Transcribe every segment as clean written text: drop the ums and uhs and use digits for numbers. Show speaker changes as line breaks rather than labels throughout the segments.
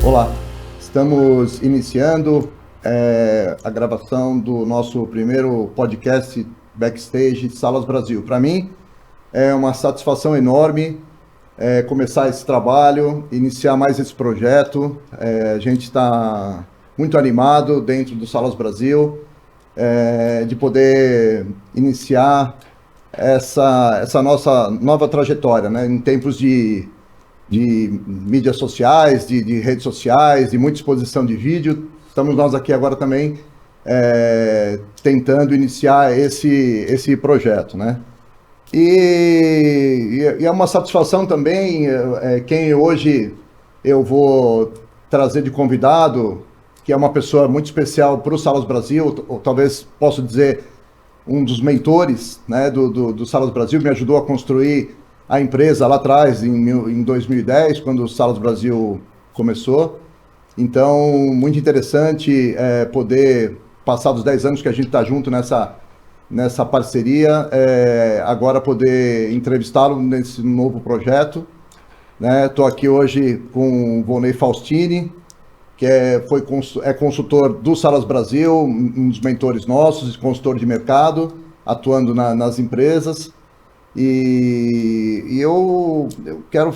Olá, estamos iniciando a gravação do nosso primeiro podcast Backstage Salas Brasil. Para mim é uma satisfação enorme começar esse trabalho, iniciar mais esse projeto. A gente está muito animado dentro do Salas Brasil de poder iniciar essa nossa nova trajetória, né? Em tempos de mídias sociais, de redes sociais, de muita exposição de vídeo. Estamos nós aqui agora também tentando iniciar esse projeto, né? E é uma satisfação também quem hoje eu vou trazer de convidado, que é uma pessoa muito especial para o Salas Brasil, ou talvez posso dizer um dos mentores, né, do Salas Brasil, me ajudou a construir a empresa lá atrás, em 2010, quando o Salas Brasil começou. Então, muito interessante poder, passar dos 10 anos que a gente está junto nessa parceria, agora poder entrevistá-lo nesse novo projeto. Estou aqui hoje com o Volney Faustini, que é consultor do Salas Brasil, um dos mentores nossos, consultor de mercado, atuando nas empresas. E eu quero,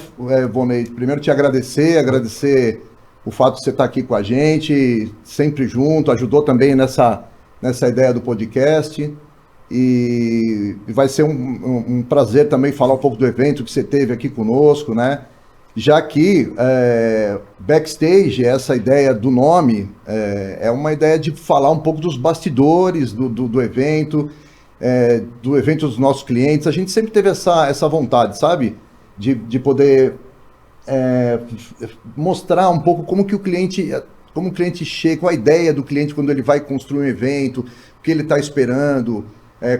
Volney, primeiro te agradecer o fato de você estar aqui com a gente, sempre junto, ajudou também nessa ideia do podcast, e vai ser um prazer também falar um pouco do evento que você teve aqui conosco, né? Já que Backstage, essa ideia do nome, é uma ideia de falar um pouco dos bastidores do evento, do evento dos nossos clientes. A gente sempre teve essa vontade, sabe? De poder mostrar um pouco como o cliente chega, qual a ideia do cliente quando ele vai construir um evento, o que ele está esperando,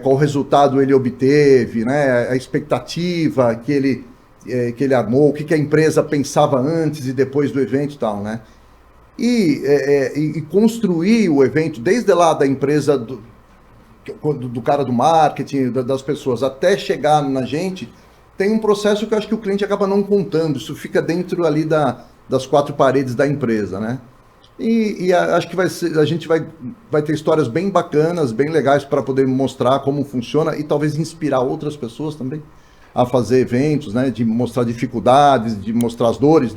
qual resultado ele obteve, né? A expectativa que ele armou, o que a empresa pensava antes e depois do evento e tal, né? E construir o evento desde lá da empresa, do cara do marketing, das pessoas, até chegar na gente, tem um processo que eu acho que o cliente acaba não contando, isso fica dentro ali das quatro paredes da empresa, né? E acho que a gente vai ter histórias bem bacanas, bem legais para poder mostrar como funciona e talvez inspirar outras pessoas também a fazer eventos, né? De mostrar dificuldades, de mostrar as dores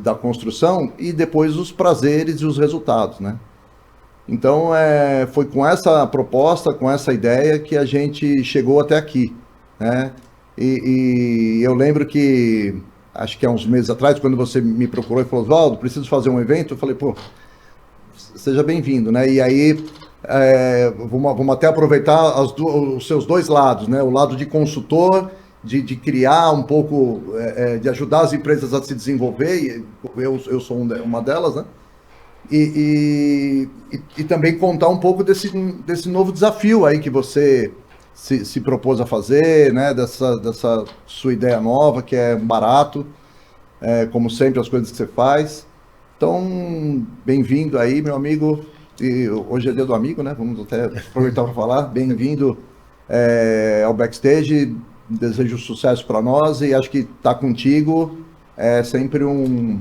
da construção e depois os prazeres e os resultados, né? Então, foi com essa proposta, com essa ideia que a gente chegou até aqui, né? E eu lembro que, acho que há uns meses atrás, quando você me procurou e falou, Oswaldo, preciso fazer um evento, eu falei, pô, seja bem-vindo, né? E aí, vamos até aproveitar os seus dois lados, né? O lado de consultor, de criar um pouco, de ajudar as empresas a se desenvolver, e eu sou uma delas, né? E também contar um pouco desse novo desafio aí que você se propôs a fazer, né? Dessa sua ideia nova, que é barato, como sempre, as coisas que você faz. Então, bem-vindo aí, meu amigo. E hoje é dia do amigo, né? Vamos até aproveitar para falar. Bem-vindo ao Backstage. Desejo sucesso para nós e acho que estar contigo é sempre um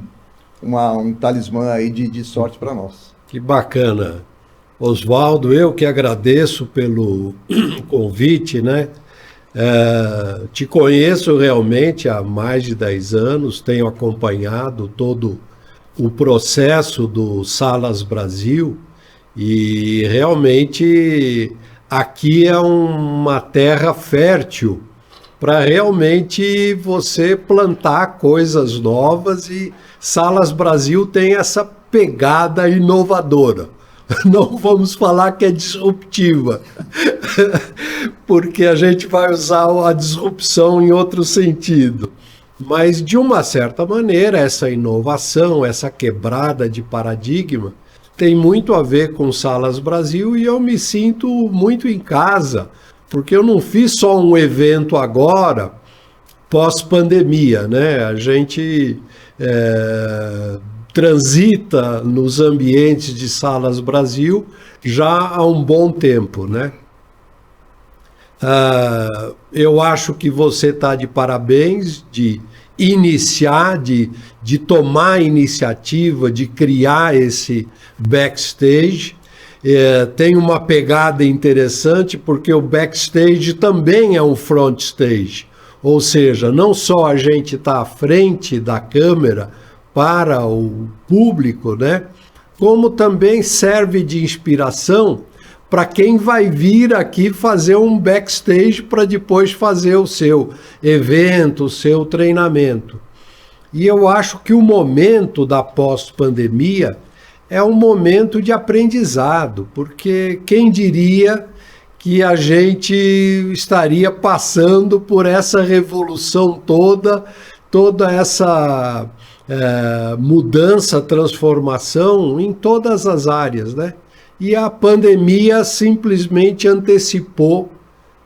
talismã aí de sorte para nós.
Que bacana. Oswaldo, eu que agradeço pelo convite, né? Te conheço realmente há mais de 10 anos, tenho acompanhado todo o processo do Salas Brasil e realmente aqui é uma terra fértil para realmente você plantar coisas novas, e Salas Brasil tem essa pegada inovadora. Não vamos falar que é disruptiva, porque a gente vai usar a disrupção em outro sentido. Mas, de uma certa maneira, essa inovação, essa quebrada de paradigma, tem muito a ver com Salas Brasil, e eu me sinto muito em casa, porque eu não fiz só um evento agora, pós-pandemia, né? A gente transita nos ambientes de Salas Brasil já há um bom tempo, né? Eu acho que você está de parabéns de iniciar, de tomar a iniciativa, de criar esse backstage. Tem uma pegada interessante, porque o backstage também é um front stage. Ou seja, não só a gente está à frente da câmera para o público, né? Como também serve de inspiração para quem vai vir aqui fazer um backstage para depois fazer o seu evento, o seu treinamento. E eu acho que o momento da pós-pandemia é um momento de aprendizado, porque quem diria que a gente estaria passando por essa revolução toda essa mudança, transformação em todas as áreas, né? E a pandemia simplesmente antecipou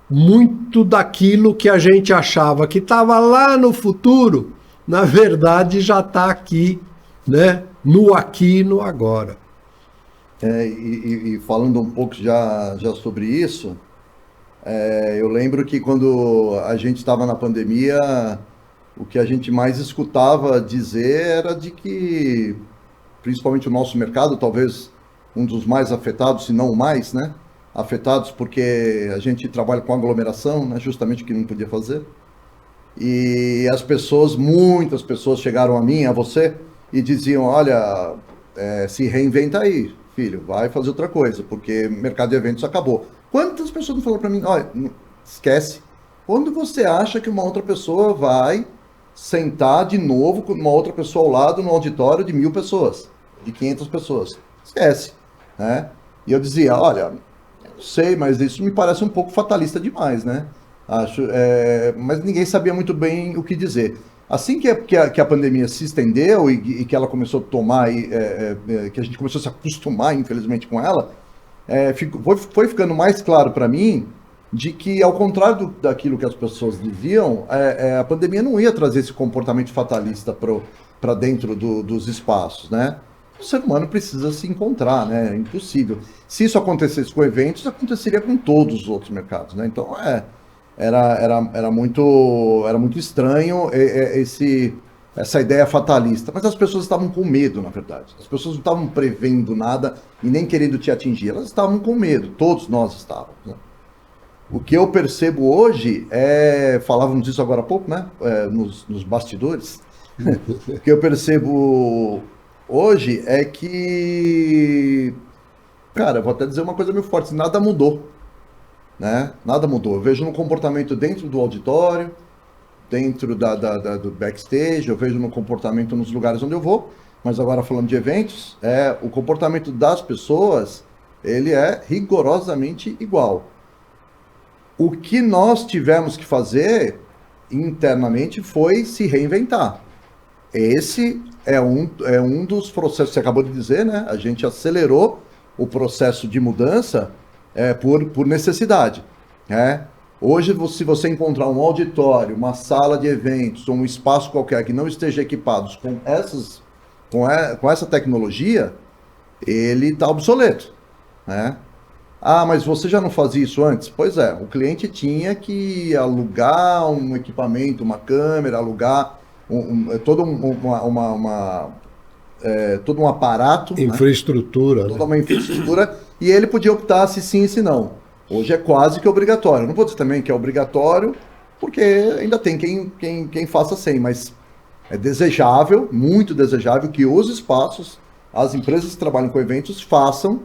muito daquilo que a gente achava que estava lá no futuro, na verdade já está aqui, né? No aqui e no agora.
E falando um pouco já sobre isso, eu lembro que quando a gente estava na pandemia, o que a gente mais escutava dizer era de que, principalmente o nosso mercado, talvez um dos mais afetados, se não o mais, né? Afetados porque a gente trabalha com aglomeração, né? Justamente o que não podia fazer. E as pessoas, muitas pessoas chegaram a mim, a você, e diziam, olha, se reinventa aí, filho, vai fazer outra coisa, porque mercado de eventos acabou. Quantas pessoas não falaram para mim, olha, esquece, quando você acha que uma outra pessoa vai sentar de novo com uma outra pessoa ao lado no auditório de 1.000 pessoas, de 500 pessoas? Esquece, né? E eu dizia, olha, sei, mas isso me parece um pouco fatalista demais, né? Acho, mas ninguém sabia muito bem o que dizer. Assim que a pandemia se estendeu e que ela começou a tomar, que a gente começou a se acostumar, infelizmente, com ela, foi ficando mais claro para mim de que, ao contrário daquilo que as pessoas diziam, a pandemia não ia trazer esse comportamento fatalista para dentro dos espaços, né? O ser humano precisa se encontrar, né? É impossível. Se isso acontecesse com eventos, aconteceria com todos os outros mercados, né? Então, era muito estranho essa ideia fatalista. Mas as pessoas estavam com medo, na verdade. As pessoas não estavam prevendo nada e nem querendo te atingir. Elas estavam com medo. Todos nós estávamos, né? O que eu percebo hoje falávamos disso agora há pouco, né? Nos bastidores. O que eu percebo hoje é que, cara, eu vou até dizer uma coisa meio forte, nada mudou, né? Nada mudou. Eu vejo no comportamento dentro do auditório, dentro do backstage, eu vejo no comportamento nos lugares onde eu vou, mas agora falando de eventos, o comportamento das pessoas, ele é rigorosamente igual. O que nós tivemos que fazer internamente foi se reinventar. Esse é um dos processos, você acabou de dizer, né? A gente acelerou o processo de mudança por necessidade, né? Hoje, se você encontrar um auditório, uma sala de eventos, ou um espaço qualquer que não esteja equipado com essa tecnologia, ele está obsoleto, né? Ah, mas você já não fazia isso antes? Pois é, o cliente tinha que alugar um equipamento, uma câmera, alugar todo um aparato,
infraestrutura,
né? Toda uma infraestrutura, e ele podia optar se sim e se não. Hoje é quase que obrigatório. Não vou dizer também que é obrigatório, porque ainda tem quem faça sem, mas é desejável, muito desejável, que os espaços, as empresas que trabalham com eventos, façam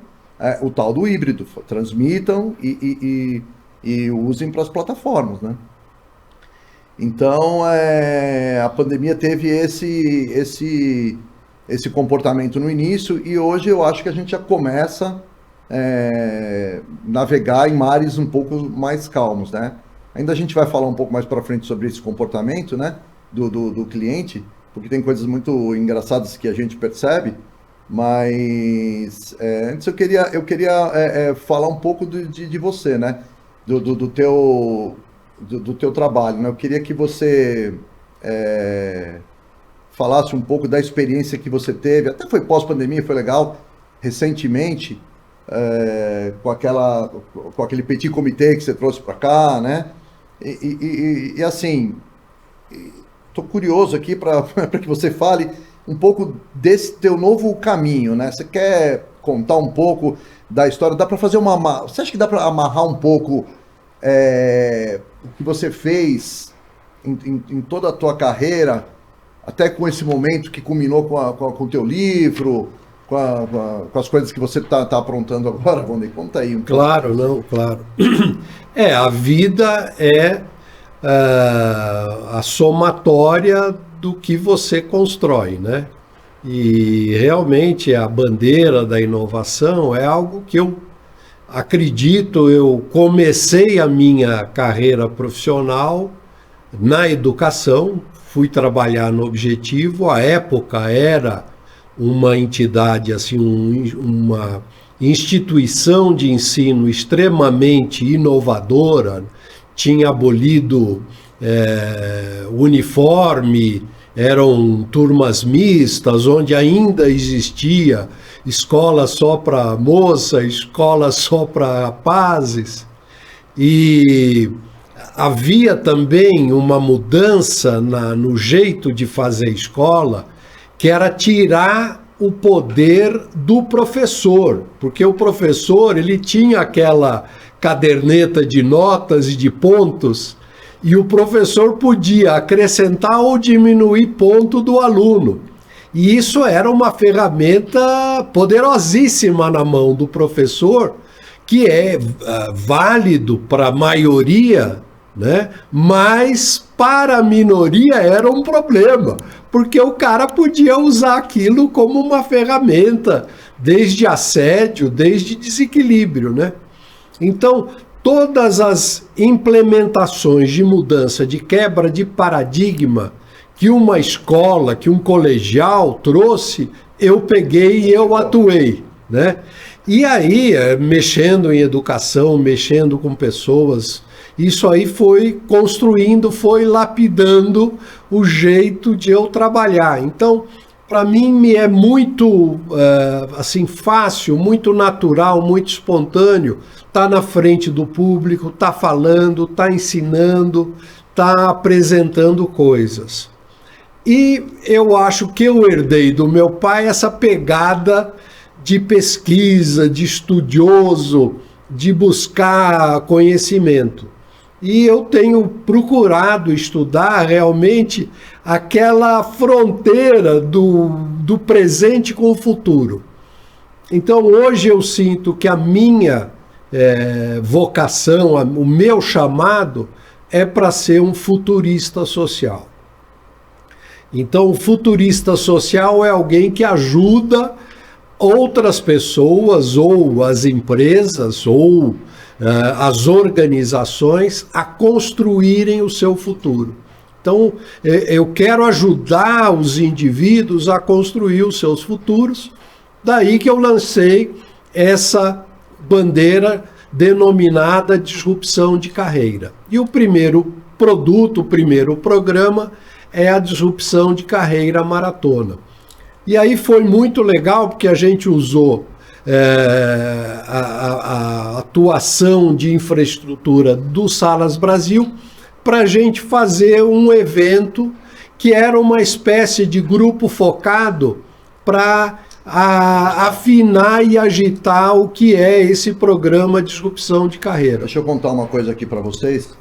o tal do híbrido, transmitam e usem para as plataformas, né? Então, a pandemia teve esse comportamento no início, e hoje eu acho que a gente já começa navegar em mares um pouco mais calmos, né? Ainda a gente vai falar um pouco mais para frente sobre esse comportamento, né, do cliente, porque tem coisas muito engraçadas que a gente percebe, mas antes eu queria falar um pouco de você, né, do teu trabalho, né? Eu queria que você falasse um pouco da experiência que você teve, até foi pós-pandemia, foi legal, recentemente, com aquele petit comité que você trouxe para cá, né? E assim, estou curioso aqui para que você fale um pouco desse teu novo caminho, né? Você quer contar um pouco da história? Dá para fazer você acha que dá para amarrar um pouco o que você fez em toda a tua carreira, até com esse momento que culminou com o teu livro, com as coisas que você está aprontando agora, Rony? Conta aí um pouco.
Claro, não, claro. A vida é a somatória do que você constrói, né? E realmente a bandeira da inovação é algo que eu acredito. Eu comecei a minha carreira profissional na educação, fui trabalhar no Objetivo, à época era uma entidade, assim, uma instituição de ensino extremamente inovadora, tinha abolido uniforme, eram turmas mistas, onde ainda existia escola só para moça, escola só para rapazes, e havia também uma mudança no jeito de fazer escola, que era tirar o poder do professor, porque o professor ele tinha aquela caderneta de notas e de pontos, e o professor podia acrescentar ou diminuir ponto do aluno. E isso era uma ferramenta poderosíssima na mão do professor, que é válido para a maioria, né? Mas para a minoria era um problema, porque o cara podia usar aquilo como uma ferramenta, desde assédio, desde desequilíbrio, né? Então, todas as implementações de mudança, de quebra de paradigma que uma escola, que um colegial trouxe, eu peguei e eu atuei, né? E aí, mexendo em educação, mexendo com pessoas, isso aí foi construindo, foi lapidando o jeito de eu trabalhar. Então, para mim, me é muito assim, fácil, muito natural, muito espontâneo estar na frente do público, estar falando, estar ensinando, estar apresentando coisas. E eu acho que eu herdei do meu pai essa pegada de pesquisa, de estudioso, de buscar conhecimento. E eu tenho procurado estudar realmente aquela fronteira do presente com o futuro. Então hoje eu sinto que a minha vocação, o meu chamado é para ser um futurista social. Então o futurista social é alguém que ajuda outras pessoas, ou as empresas, ou as organizações a construírem o seu futuro. Então, eu quero ajudar os indivíduos a construir os seus futuros, daí que eu lancei essa bandeira denominada disrupção de carreira. E o primeiro produto, o primeiro programa é a disrupção de carreira maratona. E aí foi muito legal, porque a gente usou a atuação de infraestrutura do Salas Brasil para a gente fazer um evento que era uma espécie de grupo focado para afinar e agitar o que é esse programa de disrupção de carreira.
Deixa eu contar uma coisa aqui para vocês.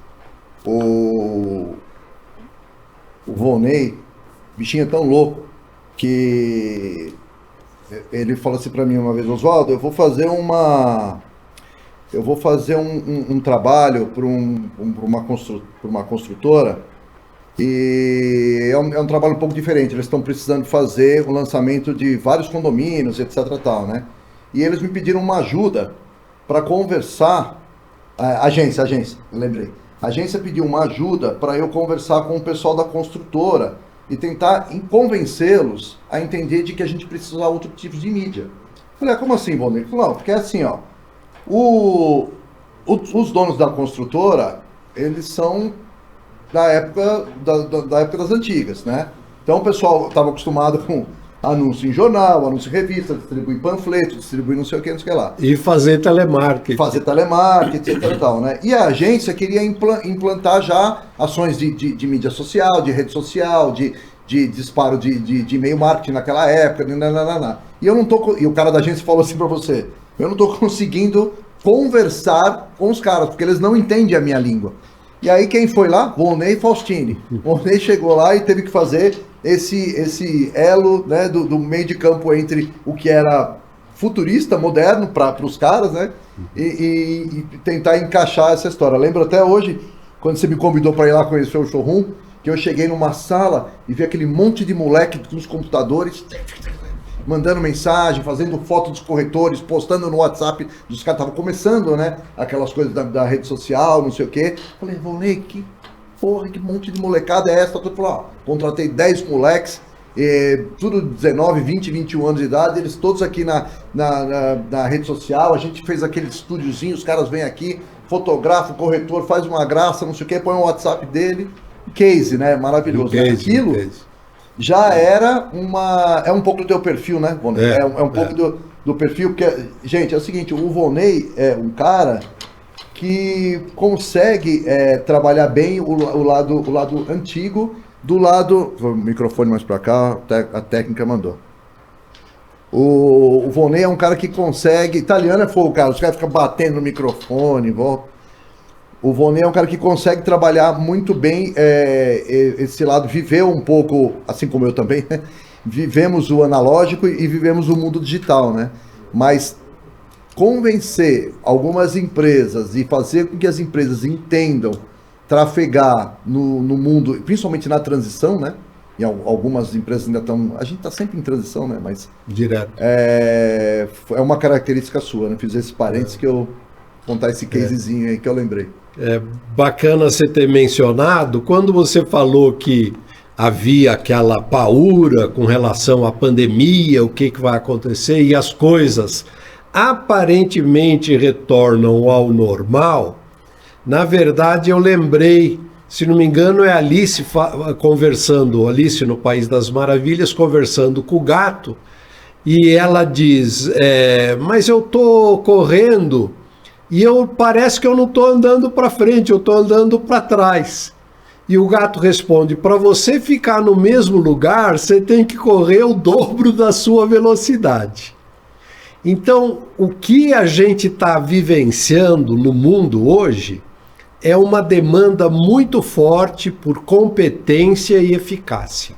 O Volney, bichinho é tão louco, que ele falou assim para mim uma vez: Oswaldo, eu vou fazer um trabalho para uma construtora, e é um trabalho um pouco diferente. Eles estão precisando fazer o lançamento de vários condomínios, etc. tal, né? E eles me pediram uma ajuda para conversar. Agência, eu lembrei. A agência pediu uma ajuda para eu conversar com o pessoal da construtora e tentar convencê-los a entender de que a gente precisa usar outro tipo de mídia. Falei: como assim, Volney? Ele falou: não, porque é assim, ó, os donos da construtora, eles são da época das antigas, né? Então o pessoal estava acostumado Anúncio em jornal, anúncio em revista, distribui panfleto, distribui não sei o que lá.
E fazer telemarketing.
Fazer telemarketing, etc e tal, né? E a agência queria implantar já ações de mídia social, de rede social, de disparo de e-mail marketing naquela época, E eu não tô, e o cara da agência falou assim para você, eu não tô conseguindo conversar com os caras, porque eles não entendem a minha língua. E aí quem foi lá? Volney Faustini. Volney chegou lá e teve que fazer esse elo, né, do meio de campo entre o que era futurista, moderno para os caras, né, e tentar encaixar essa história. Lembro até hoje, quando você me convidou para ir lá conhecer o showroom, que eu cheguei numa sala e vi aquele monte de moleque com os computadores, mandando mensagem, fazendo foto dos corretores, postando no WhatsApp dos caras. Estavam começando, né, aquelas coisas da rede social, não sei o quê. Falei, Volney, que porra, que monte de molecada é essa? Tudo falou, ó, contratei 10 moleques, tudo 19, 20, 21 anos de idade, eles todos aqui na rede social, a gente fez aquele estúdiozinho, os caras vêm aqui, fotografa, o corretor faz uma graça, não sei o quê, põe o WhatsApp dele, case, né, maravilhoso.
Case,
aquilo já era é um pouco do teu perfil, né, Volney? É um pouco do perfil, porque, gente, é o seguinte, o Volney é um cara que consegue trabalhar bem o lado antigo, do lado... O microfone mais para cá, a técnica mandou. O Volney é um cara que consegue... Italiano é fogo, cara, os caras ficam batendo no microfone, volta. O Volney é um cara que consegue trabalhar muito bem esse lado, viveu um pouco, assim como eu também, né? Vivemos o analógico e vivemos o mundo digital, né? Mas convencer algumas empresas e fazer com que as empresas entendam trafegar no mundo, principalmente na transição, né? E algumas empresas ainda estão... A gente está sempre em transição, né? Mas...
Direto.
É uma característica sua, né? Fiz esse parênteses que eu... Contar esse casezinho aí que eu lembrei.
É bacana você ter mencionado, quando você falou que havia aquela paura com relação à pandemia, o que vai acontecer, e as coisas aparentemente retornam ao normal, na verdade eu lembrei, se não me engano é Alice conversando, Alice no País das Maravilhas, conversando com o gato, e ela diz, mas eu tô correndo e parece que eu não estou andando para frente, eu estou andando para trás. E o gato responde, para você ficar no mesmo lugar, você tem que correr o dobro da sua velocidade. Então, o que a gente está vivenciando no mundo hoje é uma demanda muito forte por competência e eficácia.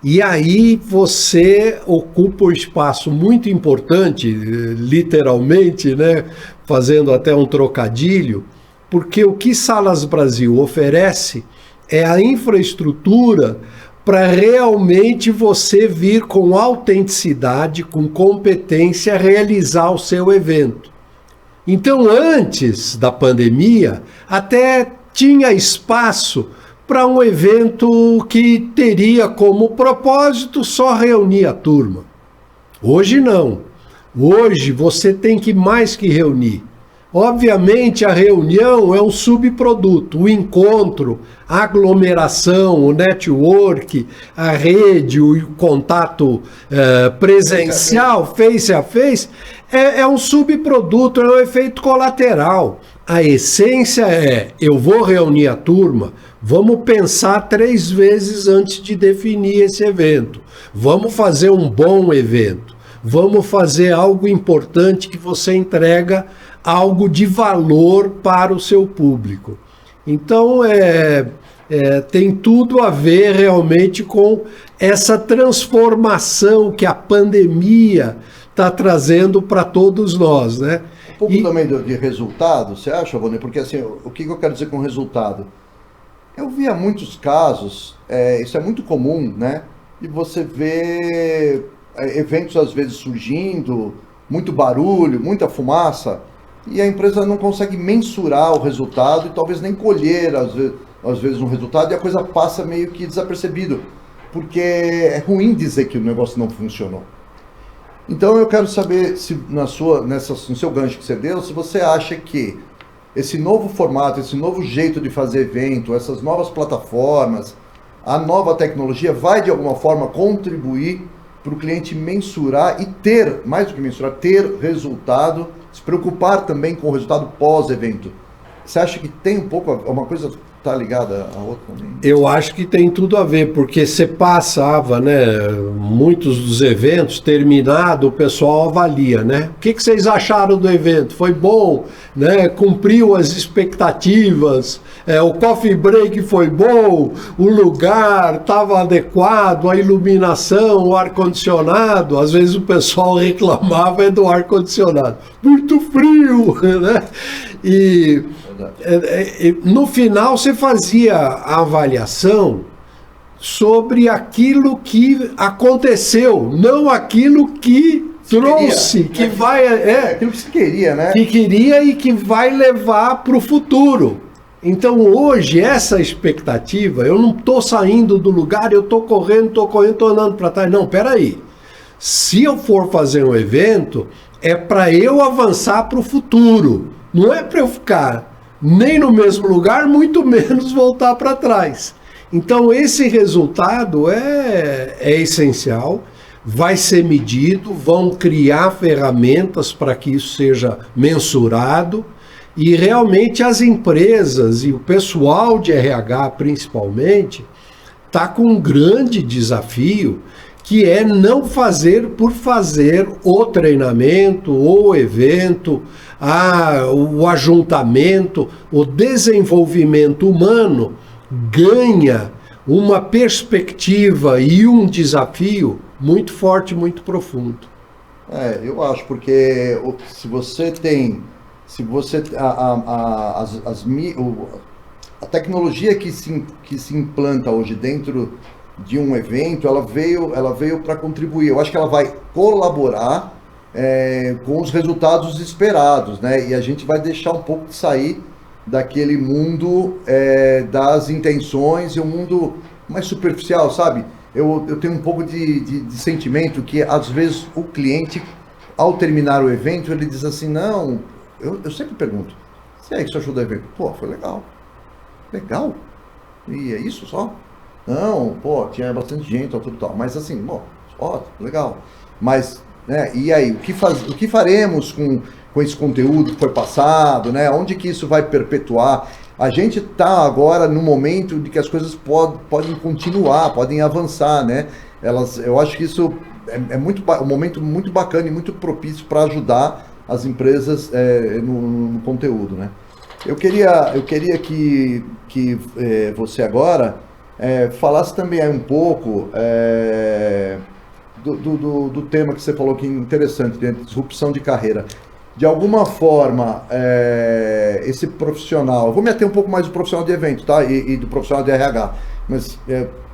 E aí você ocupa um espaço muito importante, literalmente, né, fazendo até um trocadilho, porque o que Salas Brasil oferece é a infraestrutura para realmente você vir com autenticidade, com competência, realizar o seu evento. Então, antes da pandemia, até tinha espaço para um evento que teria como propósito só reunir a turma. Hoje não. Hoje você tem que mais que reunir. Obviamente a reunião é um subproduto, o encontro, a aglomeração, o network, a rede, o contato presencial, face a face, é um subproduto, é um efeito colateral. A essência eu vou reunir a turma, vamos pensar 3 vezes antes de definir esse evento. Vamos fazer um bom evento. Vamos fazer algo importante que você entrega algo de valor para o seu público. Então, tem tudo a ver realmente com essa transformação que a pandemia está trazendo para todos nós, né?
Um pouco também de resultado, você acha, Volney? Porque assim, o que eu quero dizer com resultado? Eu via muitos casos, isso é muito comum, né? E você vê eventos às vezes surgindo, muito barulho, muita fumaça, e a empresa não consegue mensurar o resultado e talvez nem colher às vezes um resultado, e a coisa passa meio que desapercebido, porque é ruim dizer que o negócio não funcionou. Então eu quero saber se no seu gancho que você deu, se você acha que esse novo formato, esse novo jeito de fazer evento, essas novas plataformas, a nova tecnologia vai de alguma forma contribuir para o cliente mensurar e ter, mais do que mensurar, ter resultado, se preocupar também com o resultado pós-evento? Você acha que tem um pouco, uma coisa está ligada à outra também?
Eu acho que tem tudo a ver, porque você passava, né, muitos dos eventos, terminado, o pessoal avalia, né? O que vocês acharam do evento? Foi bom, né? Cumpriu as expectativas, o coffee break foi bom, o lugar estava adequado, a iluminação, o ar-condicionado. Às vezes o pessoal reclamava do ar-condicionado. Muito frio, né? E no final você fazia a avaliação sobre aquilo que aconteceu, não aquilo que trouxe, que vai...
aquilo que você queria, né?
Que queria e que vai levar para o futuro. Então hoje essa expectativa, eu não estou saindo do lugar, eu estou correndo, estou andando para trás. Não, peraí. Se eu for fazer um evento, é para eu avançar para o futuro. Não é para eu ficar nem no mesmo lugar, muito menos voltar para trás. Então esse resultado é essencial, vai ser medido, vão criar ferramentas para que isso seja mensurado, e realmente as empresas e o pessoal de RH principalmente está com um grande desafio, que é não fazer por fazer o treinamento, o evento, o ajuntamento, o desenvolvimento humano ganha uma perspectiva e um desafio muito forte, muito profundo.
Eu acho, porque se você tem, a tecnologia que se implanta hoje dentro de um evento, ela veio para contribuir. Eu acho que ela vai colaborar com os resultados esperados, né? E a gente vai deixar um pouco de sair daquele mundo das intenções e um mundo mais superficial, sabe? Eu tenho um pouco de sentimento que às vezes o cliente, ao terminar o evento, ele diz assim, não, eu sempre pergunto, se é que você achou do evento? Pô, foi legal. Legal? E é isso só? Não, pô, tinha bastante gente, tal. Mas assim, ó, legal. Mas, né, e aí, o que faremos com esse conteúdo que foi passado, né? Onde que isso vai perpetuar? A gente está agora no momento de que as coisas podem continuar, podem avançar, né? Eu acho que isso um momento muito bacana e muito propício para ajudar as empresas no conteúdo, né? Eu queria que você agora falasse também um pouco do tema que você falou que é interessante, né? Disrupção de carreira. De alguma forma, esse profissional, vou me ater um pouco mais do profissional de evento, tá? E do profissional de RH, mas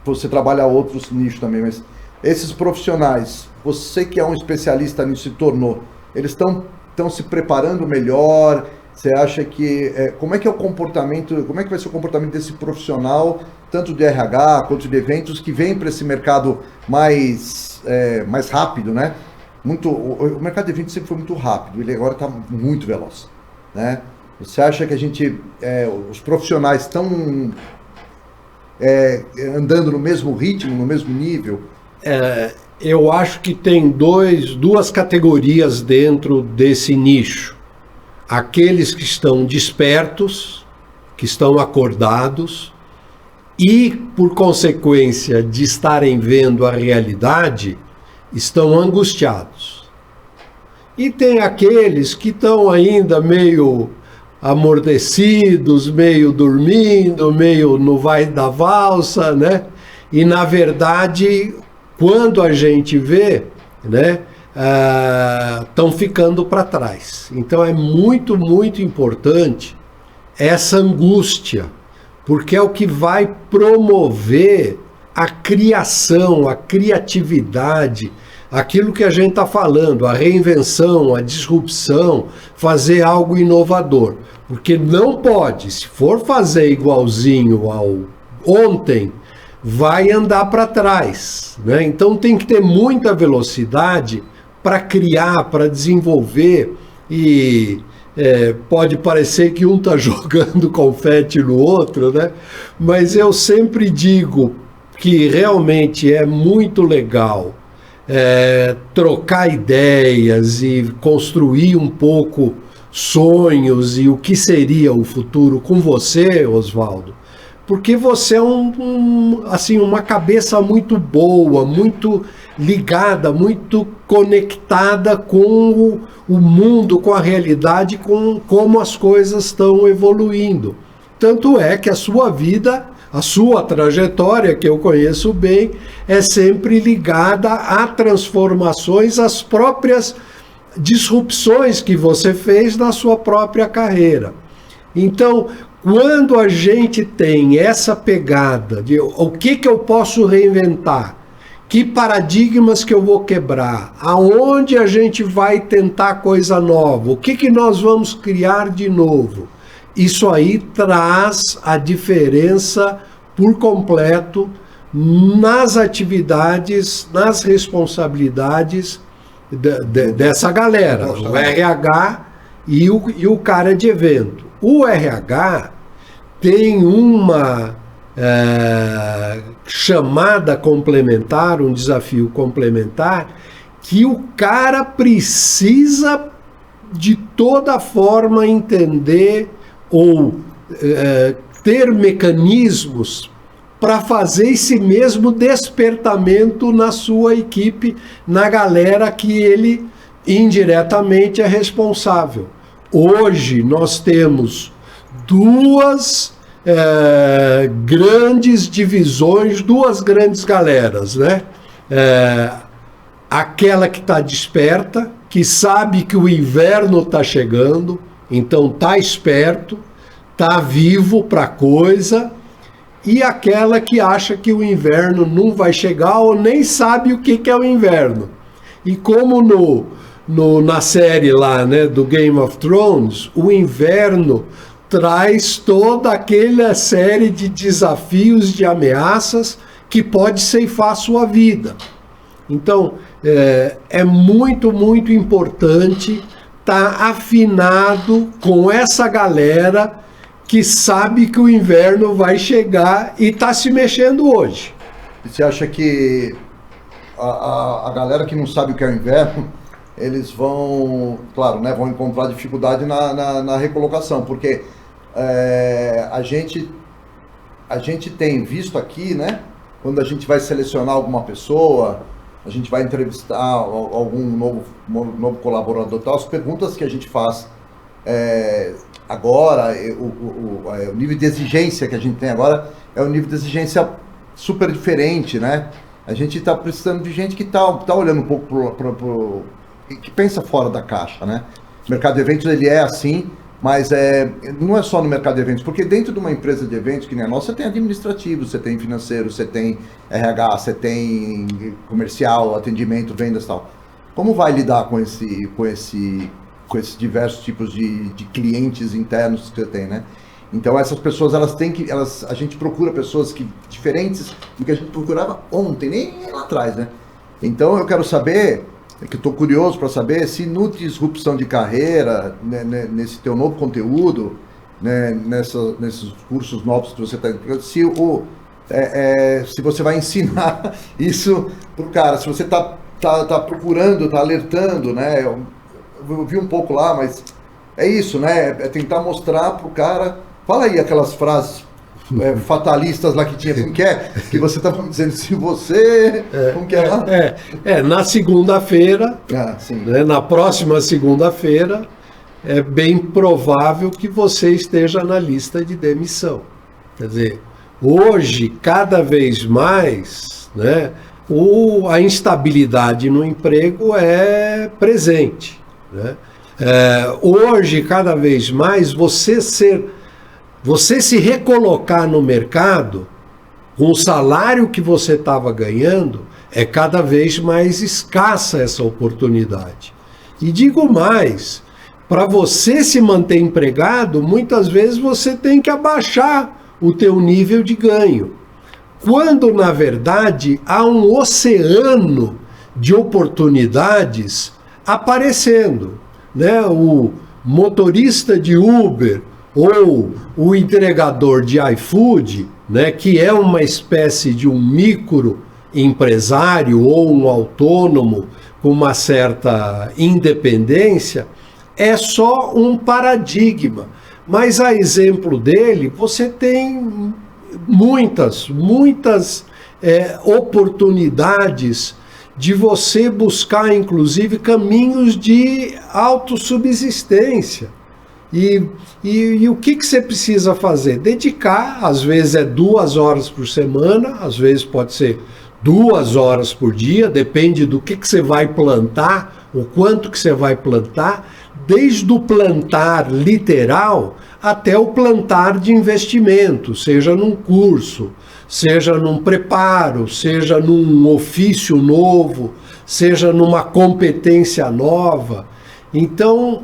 você trabalha outros nichos também, mas esses profissionais, você que é um especialista nisso se tornou, eles estão se preparando melhor? Você acha que, como é que é o comportamento, como é que vai ser o comportamento desse profissional, tanto de RH quanto de eventos, que vem para esse mercado mais rápido, né? O mercado de eventos sempre foi muito rápido, ele agora está muito veloz, né? Você acha que os profissionais estão andando no mesmo ritmo, no mesmo nível?
Eu acho que tem duas categorias dentro desse nicho. Aqueles que estão despertos, que estão acordados e, por consequência de estarem vendo a realidade, estão angustiados. E tem aqueles que estão ainda meio amordecidos, meio dormindo, meio no vai da valsa, né? E, na verdade, quando a gente vê, né, estão ficando para trás. Então é muito, muito importante essa angústia, porque é o que vai promover a criação, a criatividade, aquilo que a gente está falando, a reinvenção, a disrupção, fazer algo inovador. Porque não pode, se for fazer igualzinho ao ontem, vai andar para trás, né? Então tem que ter muita velocidade para criar, para desenvolver, e pode parecer que um está jogando confete no outro, né? Mas eu sempre digo que realmente é muito legal trocar ideias e construir um pouco sonhos e o que seria o futuro com você, Oswaldo, porque você é assim, uma cabeça muito boa, muito ligada, muito conectada com o mundo, com a realidade, com como as coisas estão evoluindo. Tanto é que a sua vida, a sua trajetória, que eu conheço bem, é sempre ligada a transformações, às próprias disrupções que você fez na sua própria carreira. Então, quando a gente tem essa pegada de o que eu posso reinventar, que paradigmas que eu vou quebrar, aonde a gente vai tentar coisa nova, o que nós vamos criar de novo, isso aí traz a diferença por completo nas atividades, nas responsabilidades dessa galera, o RH e o cara de evento. O RH tem uma chamada complementar, um desafio complementar, que o cara precisa de toda forma entender ou ter mecanismos para fazer esse mesmo despertamento na sua equipe, na galera que ele indiretamente é responsável. Hoje nós temos duas grandes divisões, duas grandes galeras, né? Aquela que está desperta, que sabe que o inverno está chegando, então está esperto, está vivo para a coisa, e aquela que acha que o inverno não vai chegar ou nem sabe o que é o inverno. E como na série lá, né, do Game of Thrones, o inverno traz toda aquela série de desafios, de ameaças que pode ceifar a sua vida. Então, é muito, muito importante estar afinado com essa galera que sabe que o inverno vai chegar e está se mexendo hoje.
Você acha que a galera que não sabe o que é o inverno, eles vão, claro, né, vão encontrar dificuldade na recolocação, porque a gente tem visto aqui, né, quando a gente vai selecionar alguma pessoa, a gente vai entrevistar algum novo colaborador, tal, as perguntas que a gente faz agora, o nível de exigência que a gente tem agora é um nível de exigência super diferente, né? A gente está precisando de gente que tá olhando um pouco que pensa fora da caixa, né? O mercado de eventos, ele é assim, mas não é só no mercado de eventos, porque dentro de uma empresa de eventos que nem a nossa, você tem administrativo, você tem financeiro, você tem RH, você tem comercial, atendimento, vendas e tal. Como vai lidar com esses diversos tipos de clientes internos que você tem, né? Então essas pessoas, a gente procura pessoas diferentes do que a gente procurava ontem, nem lá atrás, né? Então eu quero saber, que eu estou curioso para saber se no Disrupção de Carreira, né, nesse teu novo conteúdo, né, nesses cursos novos que você está entregando, se você vai ensinar isso para o cara, se você está procurando, está alertando, né? Eu vi um pouco lá, mas é isso, né? É tentar mostrar para o cara. Fala aí aquelas frases fatalistas lá que tinha, como que é? Que você estava dizendo, se você... como que é lá?
Na segunda-feira, né, na próxima segunda-feira, é bem provável que você esteja na lista de demissão. Quer dizer, hoje, cada vez mais, né, a instabilidade no emprego é presente, né? Hoje, cada vez mais, você se recolocar no mercado com o salário que você estava ganhando, é cada vez mais escassa essa oportunidade. E digo mais, para você se manter empregado, muitas vezes você tem que abaixar o teu nível de ganho. Quando, na verdade, há um oceano de oportunidades aparecendo, né? O motorista de Uber ou o entregador de iFood, né, que é uma espécie de um micro empresário ou um autônomo com uma certa independência, é só um paradigma. Mas a exemplo dele, você tem muitas oportunidades de você buscar, inclusive, caminhos de autossubsistência. E o que você precisa fazer? Dedicar, às vezes é 2 horas por semana, às vezes pode ser 2 horas por dia, depende do que você vai plantar, o quanto que você vai plantar, desde o plantar literal até o plantar de investimento, seja num curso, seja num preparo, seja num ofício novo, seja numa competência nova. Então,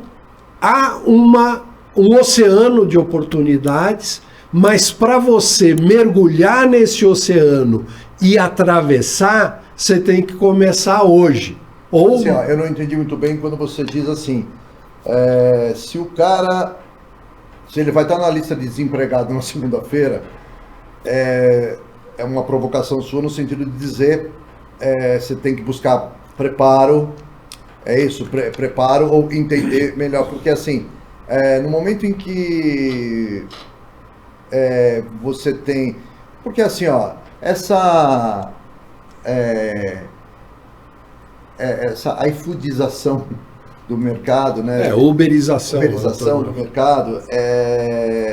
há um oceano de oportunidades, mas para você mergulhar nesse oceano e atravessar, você tem que começar hoje. Ou...
Assim, eu não entendi muito bem quando você diz assim, se ele vai estar na lista de desempregado na segunda-feira, é uma provocação sua no sentido de dizer você tem que buscar preparo, é isso, preparo ou entender melhor, porque assim, no momento em que você tem, porque assim, essa iFoodização do mercado, né?
Uberização
do mercado,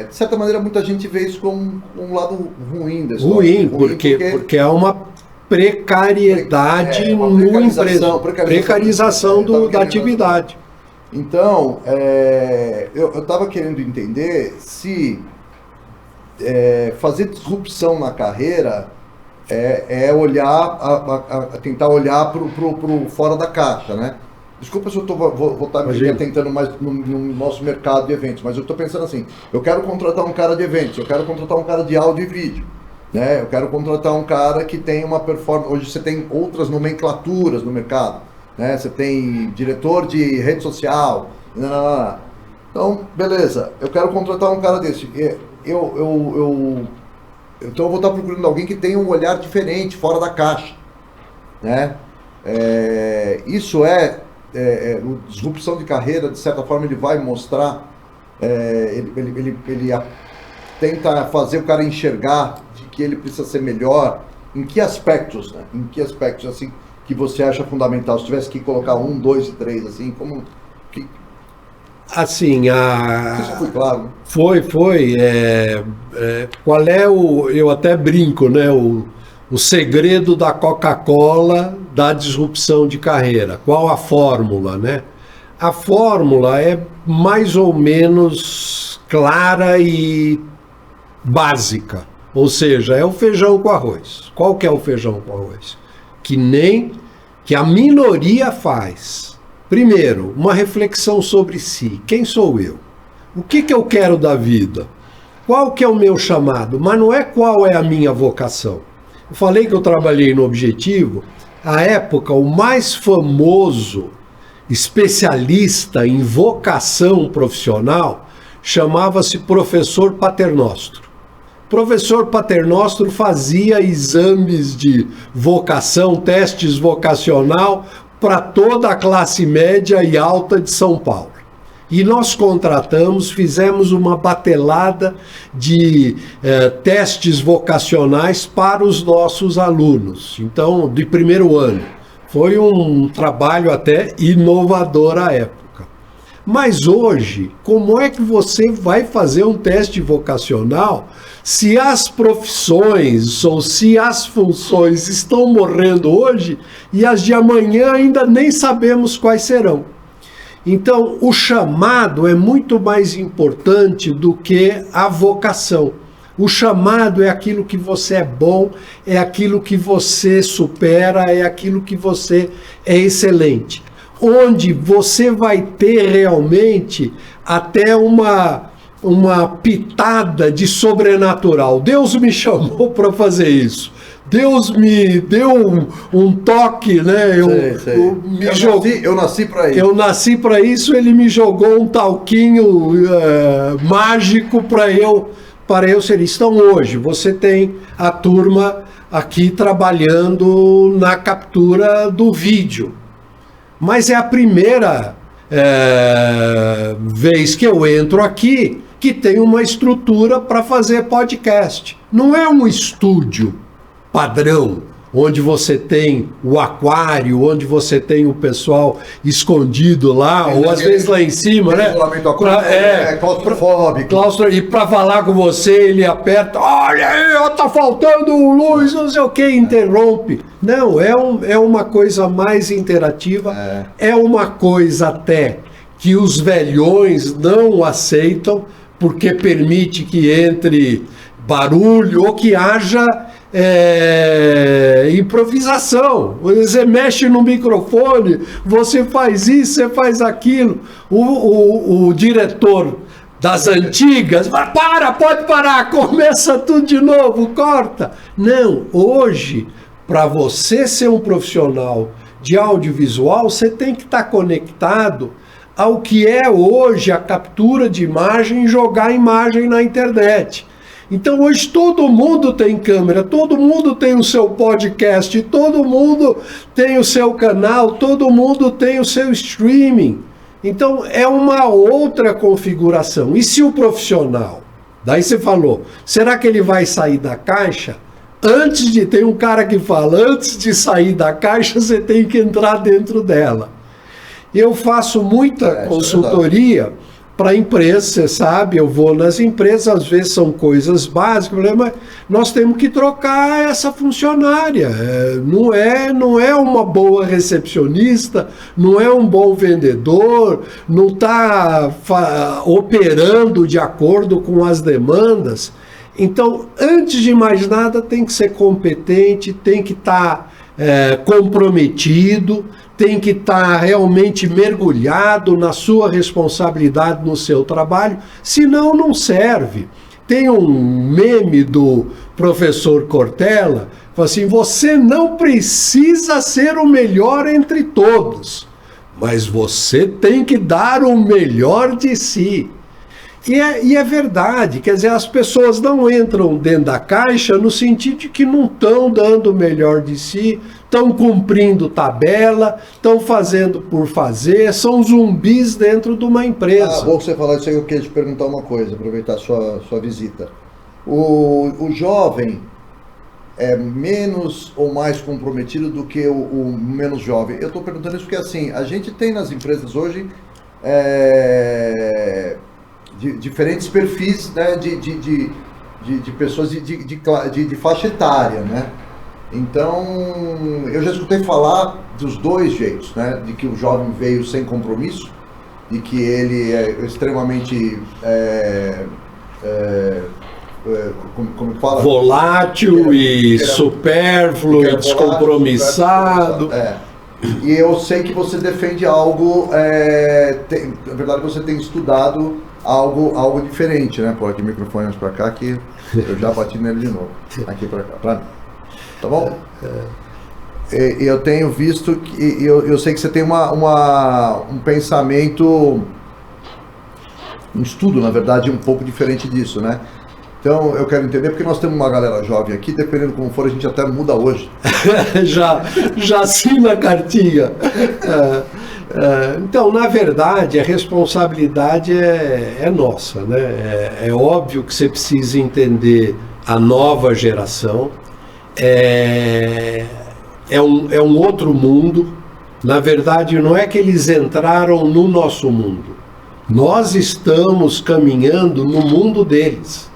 de certa maneira muita gente vê isso como um lado ruim da história.
Porque há uma precariedade no empresa, precarização da atividade.
Então, eu estava querendo entender se fazer disrupção na carreira tentar olhar para o fora da caixa, né? Desculpa se eu vou estar me atentando mais no nosso mercado de eventos, mas eu estou pensando assim, eu quero contratar um cara de eventos, eu quero contratar um cara de áudio e vídeo, né? Eu quero contratar um cara que tem uma performance. Hoje você tem outras nomenclaturas no mercado, né? Você tem diretor de rede social, então, beleza, eu quero contratar um cara desse. Então eu vou estar procurando alguém que tenha um olhar diferente, fora da caixa, né? Isso disrupção de carreira, de certa forma, ele vai mostrar, ele tenta fazer o cara enxergar de que ele precisa ser melhor. Em que aspectos, né? Em que aspectos, assim, que você acha fundamental? Se tivesse que colocar 1, 2 e 3, assim, como...
Assim,
Isso foi claro, né?
Foi. Qual é eu até brinco, né? O segredo da Coca-Cola da disrupção de carreira. Qual a fórmula, né? A fórmula é mais ou menos clara e básica. Ou seja, é o feijão com arroz. Qual que é o feijão com arroz? Que a minoria faz. Primeiro, uma reflexão sobre si. Quem sou eu? O que eu quero da vida? Qual que é o meu chamado? Mas não é qual é a minha vocação. Eu falei que eu trabalhei no Objetivo. À época, o mais famoso especialista em vocação profissional chamava-se Professor Paternostro. Professor Paternostro fazia exames de vocação, testes vocacional para toda a classe média e alta de São Paulo. E nós fizemos uma batelada de testes vocacionais para os nossos alunos, então, de primeiro ano. Foi um trabalho até inovador à época. Mas hoje, como é que você vai fazer um teste vocacional se as profissões ou se as funções estão morrendo hoje e as de amanhã ainda nem sabemos quais serão? Então, o chamado é muito mais importante do que a vocação. O chamado é aquilo que você é bom, é aquilo que você supera, é aquilo que você é excelente. Onde você vai ter realmente até uma pitada de sobrenatural. Deus me chamou para fazer isso. Deus me deu um toque, né?
Eu nasci para isso.
Eu nasci para isso, ele me jogou um talquinho mágico para eu ser isso. Então hoje você tem a turma aqui trabalhando na captura do vídeo. Mas é a primeira vez que eu entro aqui que tem uma estrutura para fazer podcast. Não é um estúdio padrão, onde você tem o aquário, onde você tem o pessoal escondido lá, ou às vezes lá em cima, né?
Claustrofóbico.
E para falar com você, ele aperta, olha aí, tá faltando luz, não sei o que, interrompe. Não, é uma coisa mais interativa, é uma coisa até que os velhões não aceitam, porque permite que entre barulho ou que haja improvisação. Você mexe no microfone, você faz isso, você faz aquilo. O diretor das antigas, pode parar, começa tudo de novo, corta. Não, hoje, para você ser um profissional de audiovisual, você tem que estar conectado ao que é hoje a captura de imagem e jogar a imagem na internet. Então hoje todo mundo tem câmera, todo mundo tem o seu podcast, todo mundo tem o seu canal, todo mundo tem o seu streaming. Então é uma outra configuração. E se o profissional, daí você falou, será que ele vai sair da caixa? Tem um cara que fala, antes de sair da caixa você tem que entrar dentro dela. Eu faço muita consultoria para empresas, você sabe, eu vou nas empresas, às vezes são coisas básicas, mas nós temos que trocar essa funcionária. Não é uma boa recepcionista, não é um bom vendedor, não está operando de acordo com as demandas. Então, antes de mais nada, tem que ser competente, tem que estar comprometido, tem que estar realmente mergulhado na sua responsabilidade no seu trabalho, senão não serve. Tem um meme do professor Cortella, fala assim, você não precisa ser o melhor entre todos, mas você tem que dar o melhor de si. E é verdade, quer dizer, as pessoas não entram dentro da caixa no sentido de que não estão dando o melhor de si, estão cumprindo tabela, estão fazendo por fazer, são zumbis dentro de uma empresa.
Bom você falar isso aí, eu queria te perguntar uma coisa, aproveitar a sua visita. O jovem é menos ou mais comprometido do que o menos jovem? Eu estou perguntando isso porque assim, a gente tem nas empresas hoje diferentes perfis, né, de pessoas de faixa etária, né? Então, eu já escutei falar dos dois jeitos, né? De que o jovem veio sem compromisso, de que ele é extremamente como fala?
Volátil e supérfluo, e descompromissado.
E eu sei que você defende algo, na verdade você tem estudado algo diferente, né? Pô, aqui o microfone mais pra cá, que eu já bati nele de novo. Aqui pra cá, pra mim. Tá bom? Eu tenho visto que eu sei que você tem um pensamento, um estudo, na verdade, um pouco diferente disso, né? Então eu quero entender, porque nós temos uma galera jovem aqui, dependendo como for, a gente até muda hoje.
já assina a cartinha. Então, na verdade, a responsabilidade é nossa, né? É óbvio que você precisa entender a nova geração. É um outro mundo. Na verdade, não é que eles entraram no nosso mundo. Nós estamos caminhando no mundo deles.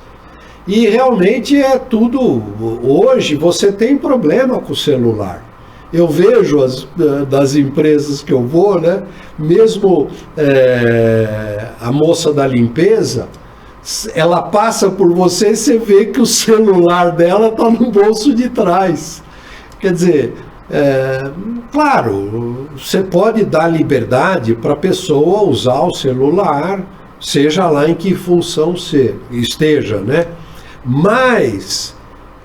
E realmente é tudo... Hoje você tem problema com o celular. Eu vejo das empresas que eu vou, né? Mesmo a moça da limpeza, ela passa por você e você vê que o celular dela está no bolso de trás. Quer dizer, claro, você pode dar liberdade para a pessoa usar o celular, seja lá em que função esteja, né? Mas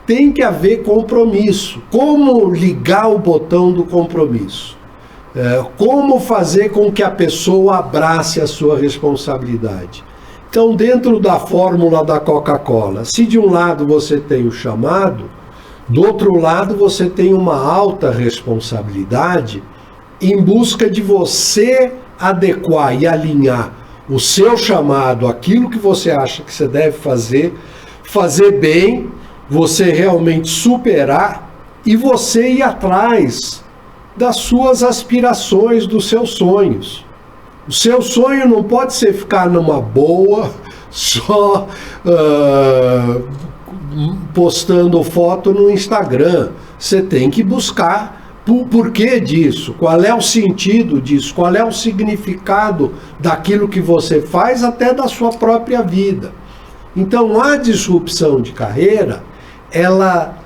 tem que haver compromisso. Como ligar o botão do compromisso? Como fazer com que a pessoa abrace a sua responsabilidade? Então, dentro da fórmula da Coca-Cola, se de um lado você tem o chamado, Do outro lado, você tem uma alta responsabilidade em busca de você adequar e alinhar o seu chamado, aquilo que você acha que você deve fazer bem, você realmente superar e você ir atrás das suas aspirações, dos seus sonhos. O seu sonho não pode ser ficar numa boa, só postando foto no Instagram. Você tem que buscar o porquê disso, qual é o sentido disso, qual é o significado daquilo que você faz, até da sua própria vida. Então, a disrupção de carreira, ela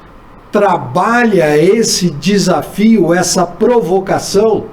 trabalha esse desafio, essa provocação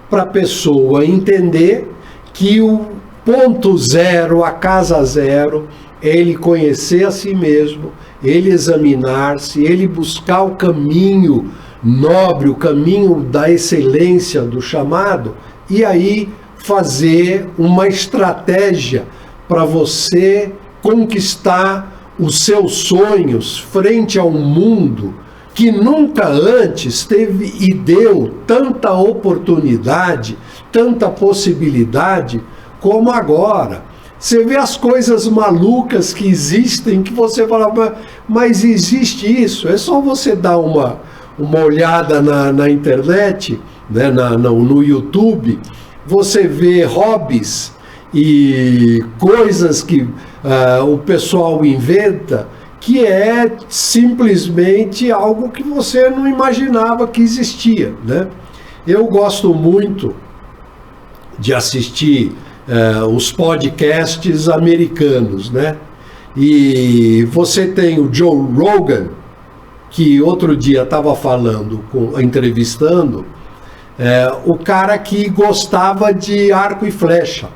para a pessoa entender que o ponto zero, a casa zero, é ele conhecer a si mesmo, ele examinar-se, ele buscar o caminho nobre, o caminho da excelência do chamado, e aí fazer uma estratégia para você conquistar os seus sonhos frente a um mundo que nunca antes teve e deu tanta oportunidade, tanta possibilidade como agora. Você vê as coisas malucas que existem, que você fala, mas existe isso? É só você dar uma olhada na internet, né, no YouTube, você vê hobbies e coisas que o pessoal inventa, que é simplesmente algo que você não imaginava que existia, né? Eu gosto muito de assistir os podcasts americanos, né? E você tem o Joe Rogan, que outro dia estava falando, entrevistando, o cara que gostava de arco e flecha.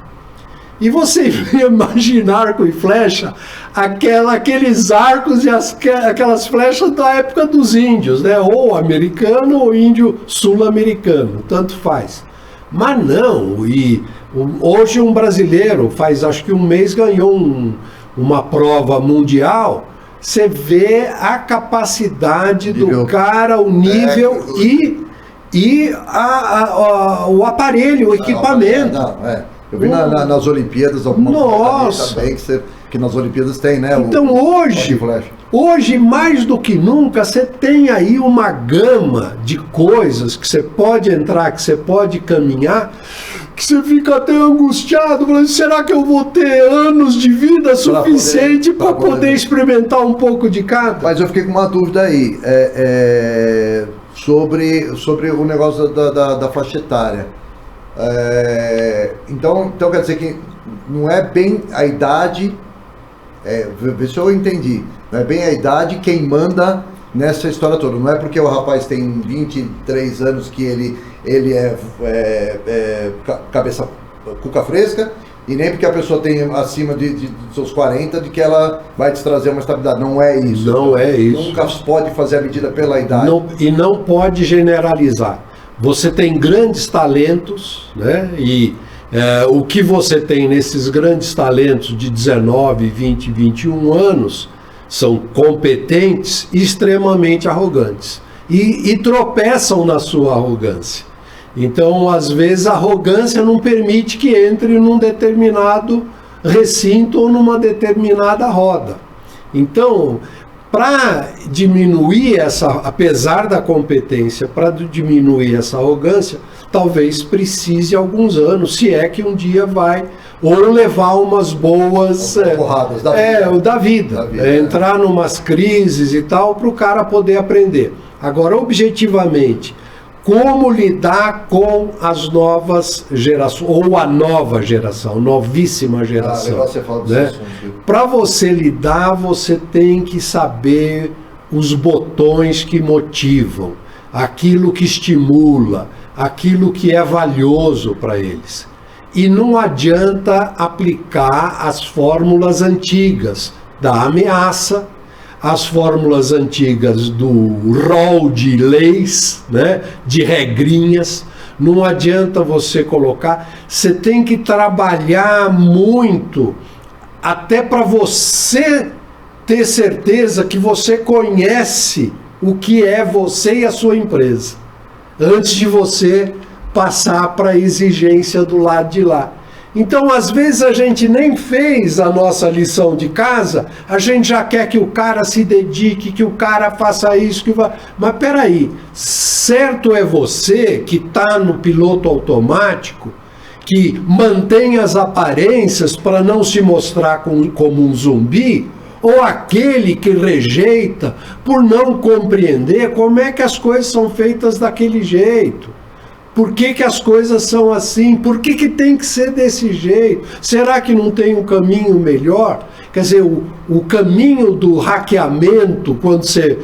E você imagina arco e flecha, aqueles arcos e aquelas flechas da época dos índios, né? Ou americano ou índio sul-americano, tanto faz. Mas não, e hoje um brasileiro, faz acho que um mês, ganhou uma prova mundial. Você vê a capacidade do cara, o nível e o aparelho, o equipamento.
Eu vi nas Olimpíadas alguma coisa também, que nas Olimpíadas tem, né?
Então hoje, mais do que nunca, você tem aí uma gama de coisas que você pode entrar, que você pode caminhar, que você fica até angustiado, falando, será que eu vou ter anos de vida suficiente para poder experimentar um pouco de cada?
Mas eu fiquei com uma dúvida aí, sobre o negócio da faixa etária. Então quer dizer que não é bem a idade, vê se eu entendi, não é bem a idade quem manda nessa história toda, não é porque o rapaz tem 23 anos que ele é cabeça cuca fresca, e nem porque a pessoa tem acima de seus 40 de que ela vai te trazer uma estabilidade, não é isso.
Não é isso.
Nunca pode fazer a medida pela idade.
E não pode generalizar. Você tem grandes talentos, né? E o que você tem nesses grandes talentos de 19, 20, 21 anos são competentes e extremamente arrogantes. E tropeçam na sua arrogância. Então, às vezes, a arrogância não permite que entre num determinado recinto ou numa determinada roda. Então, para diminuir apesar da competência, para diminuir essa arrogância, talvez precise alguns anos, se é que um dia vai, ou levar umas boas
porradas
da vida. Entrar numas crises e tal, para o cara poder aprender. Agora, objetivamente, como lidar com as novas gerações, ou a nova geração, novíssima geração. Né? Para você lidar, você tem que saber os botões que motivam, aquilo que estimula, aquilo que é valioso para eles. E não adianta aplicar as fórmulas antigas da ameaça, as fórmulas antigas do rol de leis, né, de regrinhas. Não adianta você colocar, você tem que trabalhar muito, até para você ter certeza que você conhece o que é você e a sua empresa, antes de você passar para a exigência do lado de lá. Então, às vezes, a gente nem fez a nossa lição de casa, a gente já quer que o cara se dedique, que o cara faça isso, mas peraí, certo é você que está no piloto automático, que mantém as aparências para não se mostrar como um zumbi, ou aquele que rejeita por não compreender como é que as coisas são feitas daquele jeito. Por que que as coisas são assim? Por que que tem que ser desse jeito? Será que não tem um caminho melhor? Quer dizer, o caminho do hackeamento, quando você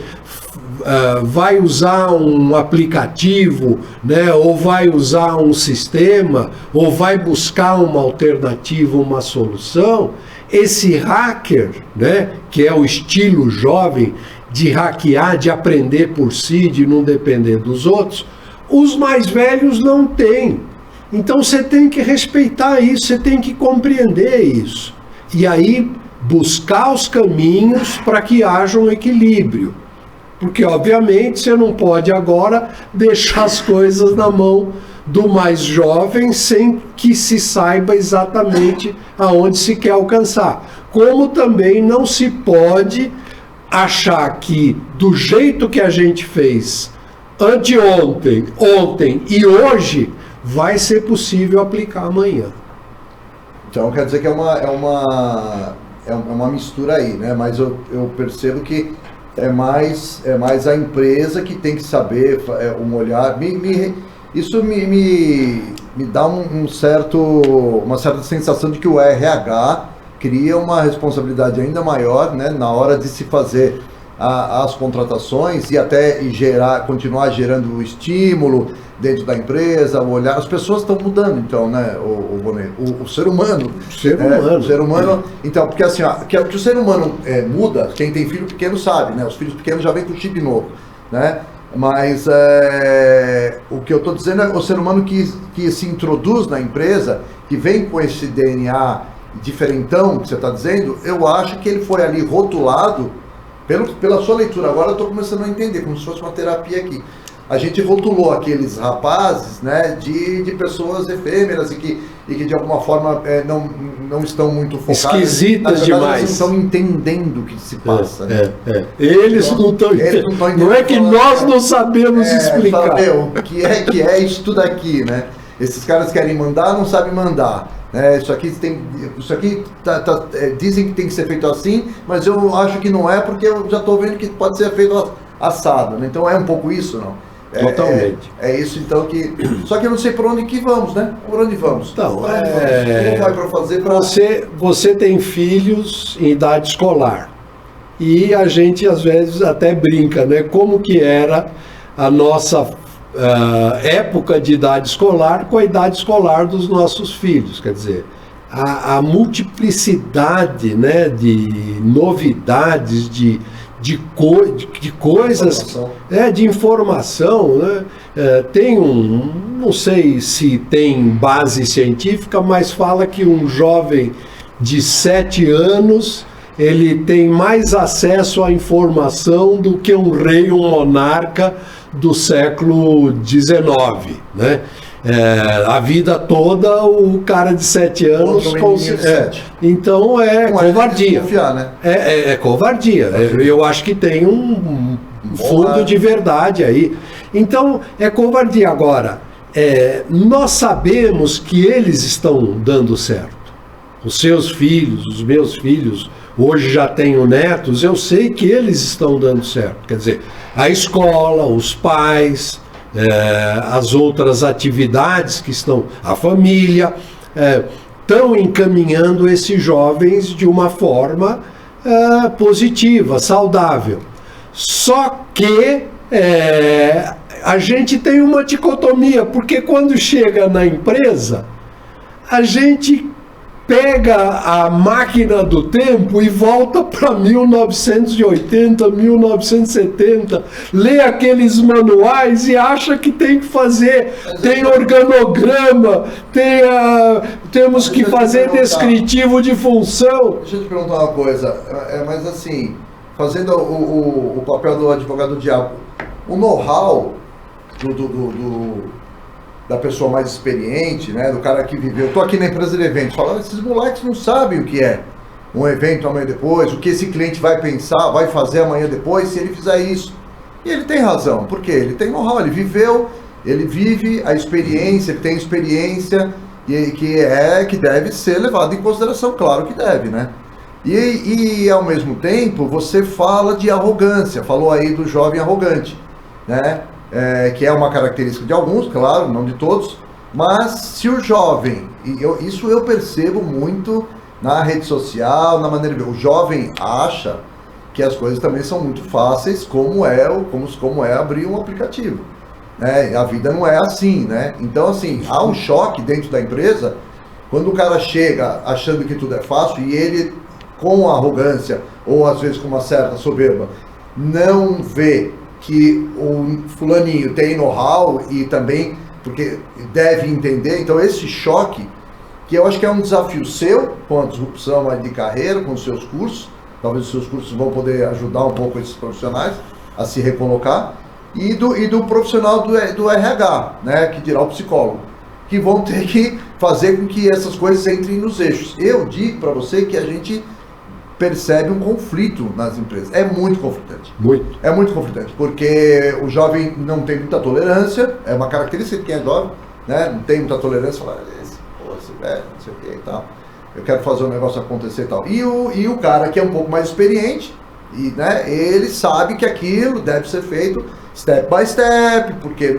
vai usar um aplicativo, né, ou vai usar um sistema, ou vai buscar uma alternativa, uma solução, esse hacker, né, que é o estilo jovem de hackear, de aprender por si, de não depender dos outros, os mais velhos não têm. Então você tem que respeitar isso, você tem que compreender isso. E aí buscar os caminhos para que haja um equilíbrio. Porque, obviamente, você não pode agora deixar as coisas na mão do mais jovem sem que se saiba exatamente aonde se quer alcançar. Como também não se pode achar que, do jeito que a gente fez anteontem, ontem e hoje, vai ser possível aplicar amanhã.
Então quer dizer que é uma mistura aí, né? Mas eu percebo que é mais a empresa que tem que saber um olhar. Isso me dá uma certa sensação de que o RH cria uma responsabilidade ainda maior, né, na hora de se fazer as contratações e até continuar gerando o estímulo dentro da empresa, o olhar. As pessoas estão mudando, então, né, o ser humano. O ser humano. Então, porque assim, que o ser humano muda, quem tem filho pequeno sabe, né? Os filhos pequenos já vêm com chip novo, né? Mas o que eu estou dizendo é o ser humano que se introduz na empresa, que vem com esse DNA diferentão que você está dizendo, eu acho que ele foi ali rotulado pela sua leitura. Agora eu estou começando a entender, como se fosse uma terapia aqui. A gente rotulou aqueles rapazes, né, de pessoas efêmeras e que de alguma forma não estão muito focados.
Esquisitas demais.
Eles não estão entendendo o que se passa.
Eles não estão entendendo. Não é que nós não sabemos explicar.
O que é isso tudo aqui, né? Esses caras querem mandar, não sabem mandar. Isso aqui dizem que tem que ser feito assim, mas eu acho que não é, porque eu já estou vendo que pode ser feito assado, né? Então é um pouco isso, não?
Totalmente.
É isso, então, que... Só que eu não sei por onde que vamos, né? Por onde vamos?
Então,
como vai para fazer para...
Você tem filhos em idade escolar. E a gente, às vezes, até brinca, né? Como que era a nossa época de idade escolar com a idade escolar dos nossos filhos. Quer dizer, a multiplicidade, né, de novidades, de coisas, de informação, né? Tem não sei se tem base científica, mas fala que um jovem de 7 anos, ele tem mais acesso à informação do que um rei, um monarca do século XIX, né? A vida toda o cara de 7 anos então é covardia.
Confiar, né?
É covardia. Eu acho que tem um fundo de verdade aí. Então é covardia. Agora, nós sabemos que eles estão dando certo. Os seus filhos, os meus filhos, hoje já tenho netos, eu sei que eles estão dando certo. Quer dizer, a escola, os pais, as outras atividades que estão, a família, estão encaminhando esses jovens de uma forma positiva, saudável. Só que a gente tem uma dicotomia, porque quando chega na empresa, a gente pega a máquina do tempo e volta para 1980, 1970, lê aqueles manuais e acha que tem que fazer, tem organograma, temos que fazer descritivo de função.
Deixa eu te perguntar uma coisa, mas assim, fazendo o papel do advogado do diabo, o know-how da pessoa mais experiente, né, do cara que viveu. Eu tô aqui na empresa de eventos, falando, esses moleques não sabem o que é um evento amanhã depois, o que esse cliente vai pensar, vai fazer amanhã depois, se ele fizer isso. E ele tem razão, porque ele tem know-how, ele viveu, ele vive a experiência, ele tem experiência que deve ser levado em consideração, claro que deve, né? E ao mesmo tempo, você fala de arrogância, falou aí do jovem arrogante, né? Que é uma característica de alguns, claro, não de todos, mas se o jovem, isso eu percebo muito na rede social, na maneira de ver, o jovem acha que as coisas também são muito fáceis, como é abrir um aplicativo, né? A vida não é assim, né? Então, assim, há um choque dentro da empresa quando o cara chega achando que tudo é fácil e ele, com arrogância ou às vezes com uma certa soberba, não vê que o fulaninho tem know-how e também porque deve entender. Então esse choque, que eu acho que é um desafio seu com a disrupção de carreira, com os seus cursos, talvez os seus cursos vão poder ajudar um pouco esses profissionais a se recolocar, e do profissional do RH, né, que dirá o psicólogo, que vão ter que fazer com que essas coisas entrem nos eixos. Eu digo para você que a gente percebe um conflito nas empresas. É muito conflitante.
Muito.
É muito conflitante, porque o jovem não tem muita tolerância, é uma característica de quem é jovem, né? Não tem muita tolerância, fala, esse velho, não sei o que e tal, eu quero fazer o negócio acontecer e tal. E o cara que é um pouco mais experiente, né, ele sabe que aquilo deve ser feito step by step, porque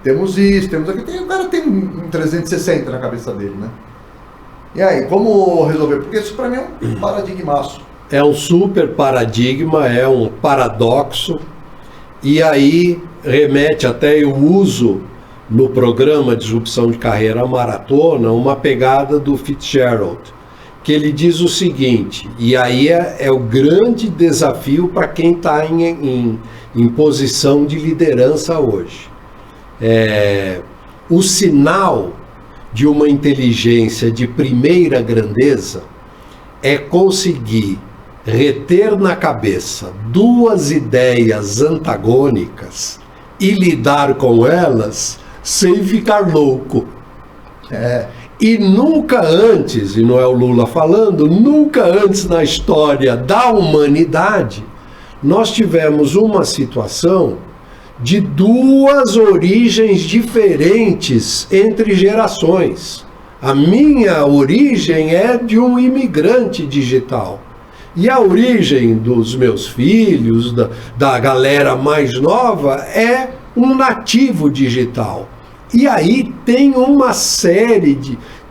temos isso, temos aquilo. O cara tem um 360 na cabeça dele, né? E aí, como resolver? Porque isso para mim é um paradigmaço.
É um super paradigma, é um paradoxo, e aí remete até eu uso no programa de disrupção de carreira maratona uma pegada do Fitzgerald, que ele diz o seguinte, e aí é o grande desafio para quem está em posição de liderança hoje. O sinal de uma inteligência de primeira grandeza é conseguir reter na cabeça duas ideias antagônicas e lidar com elas sem ficar louco. E nunca antes, e não é o Lula falando, nunca antes na história da humanidade, nós tivemos uma situação de duas origens diferentes entre gerações. A minha origem é de um imigrante digital. E a origem dos meus filhos, da galera mais nova, é um nativo digital. E aí tem uma série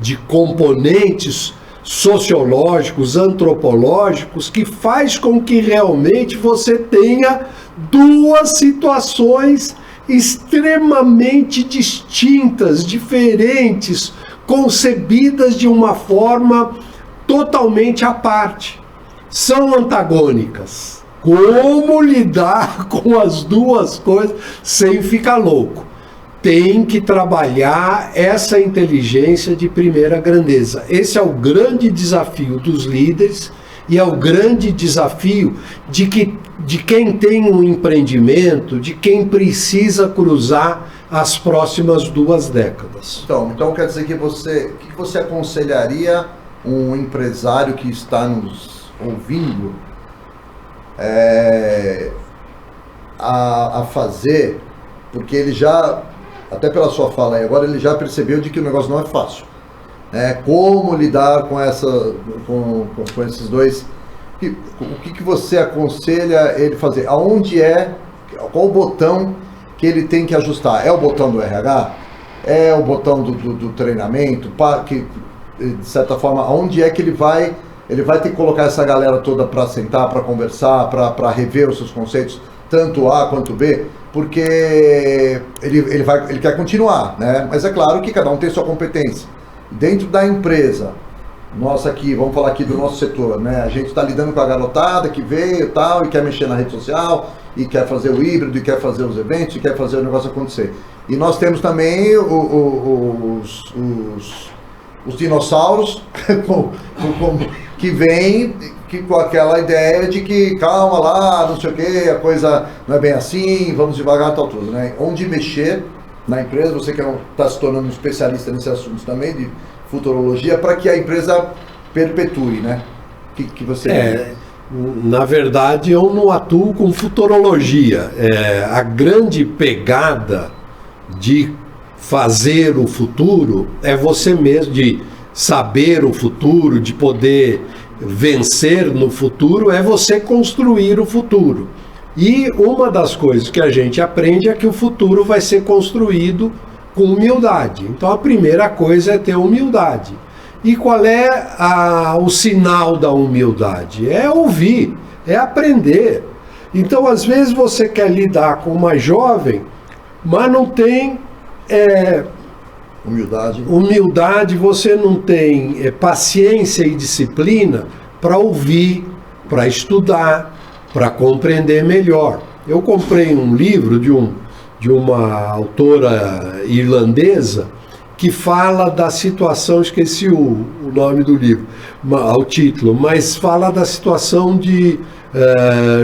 de componentes sociológicos, antropológicos, que faz com que realmente você tenha duas situações extremamente distintas, diferentes, concebidas de uma forma totalmente à parte. São antagônicas. Como lidar com as duas coisas sem ficar louco? Tem que trabalhar essa inteligência de primeira grandeza. Esse é o grande desafio dos líderes e é o grande desafio de quem tem um empreendimento, de quem precisa cruzar as próximas 2 décadas.
Então quer dizer que o que você aconselharia um empresário que está nos ouvindo a fazer, porque ele já, até pela sua fala aí agora, ele já percebeu de que o negócio não é fácil. Como lidar com esses dois? O que você aconselha ele fazer? Qual o botão que ele tem que ajustar? É o botão do RH? É o botão do treinamento? De certa forma, aonde é que ele vai ter que colocar essa galera toda para sentar, para conversar, para rever os seus conceitos, tanto A quanto B? Porque ele quer continuar, né? Mas é claro que cada um tem sua competência. Dentro da empresa, nossa aqui, vamos falar aqui do nosso setor, né? A gente está lidando com a garotada que veio e tal, e quer mexer na rede social, e quer fazer o híbrido, e quer fazer os eventos, e quer fazer o negócio acontecer. E nós temos também os dinossauros, que vem com aquela ideia de que calma lá, não sei o que, a coisa não é bem assim, vamos devagar, tal tudo, né? Onde mexer na empresa, você que está se tornando um especialista nesse assunto também, de futurologia, para que a empresa perpetue, né? Que você...
Na verdade, eu não atuo com futurologia. A grande pegada de fazer o futuro é você mesmo, de saber o futuro, de poder vencer no futuro, é você construir o futuro. E uma das coisas que a gente aprende é que o futuro vai ser construído com humildade. Então a primeira coisa é ter humildade. E qual é o sinal da humildade? É ouvir, é aprender. Então às vezes você quer lidar com uma jovem, mas não tem humildade, você não tem paciência e disciplina para ouvir, para estudar, para compreender melhor. Eu comprei um livro de uma autora irlandesa que fala da situação, esqueci o nome do livro, o título, mas fala da situação de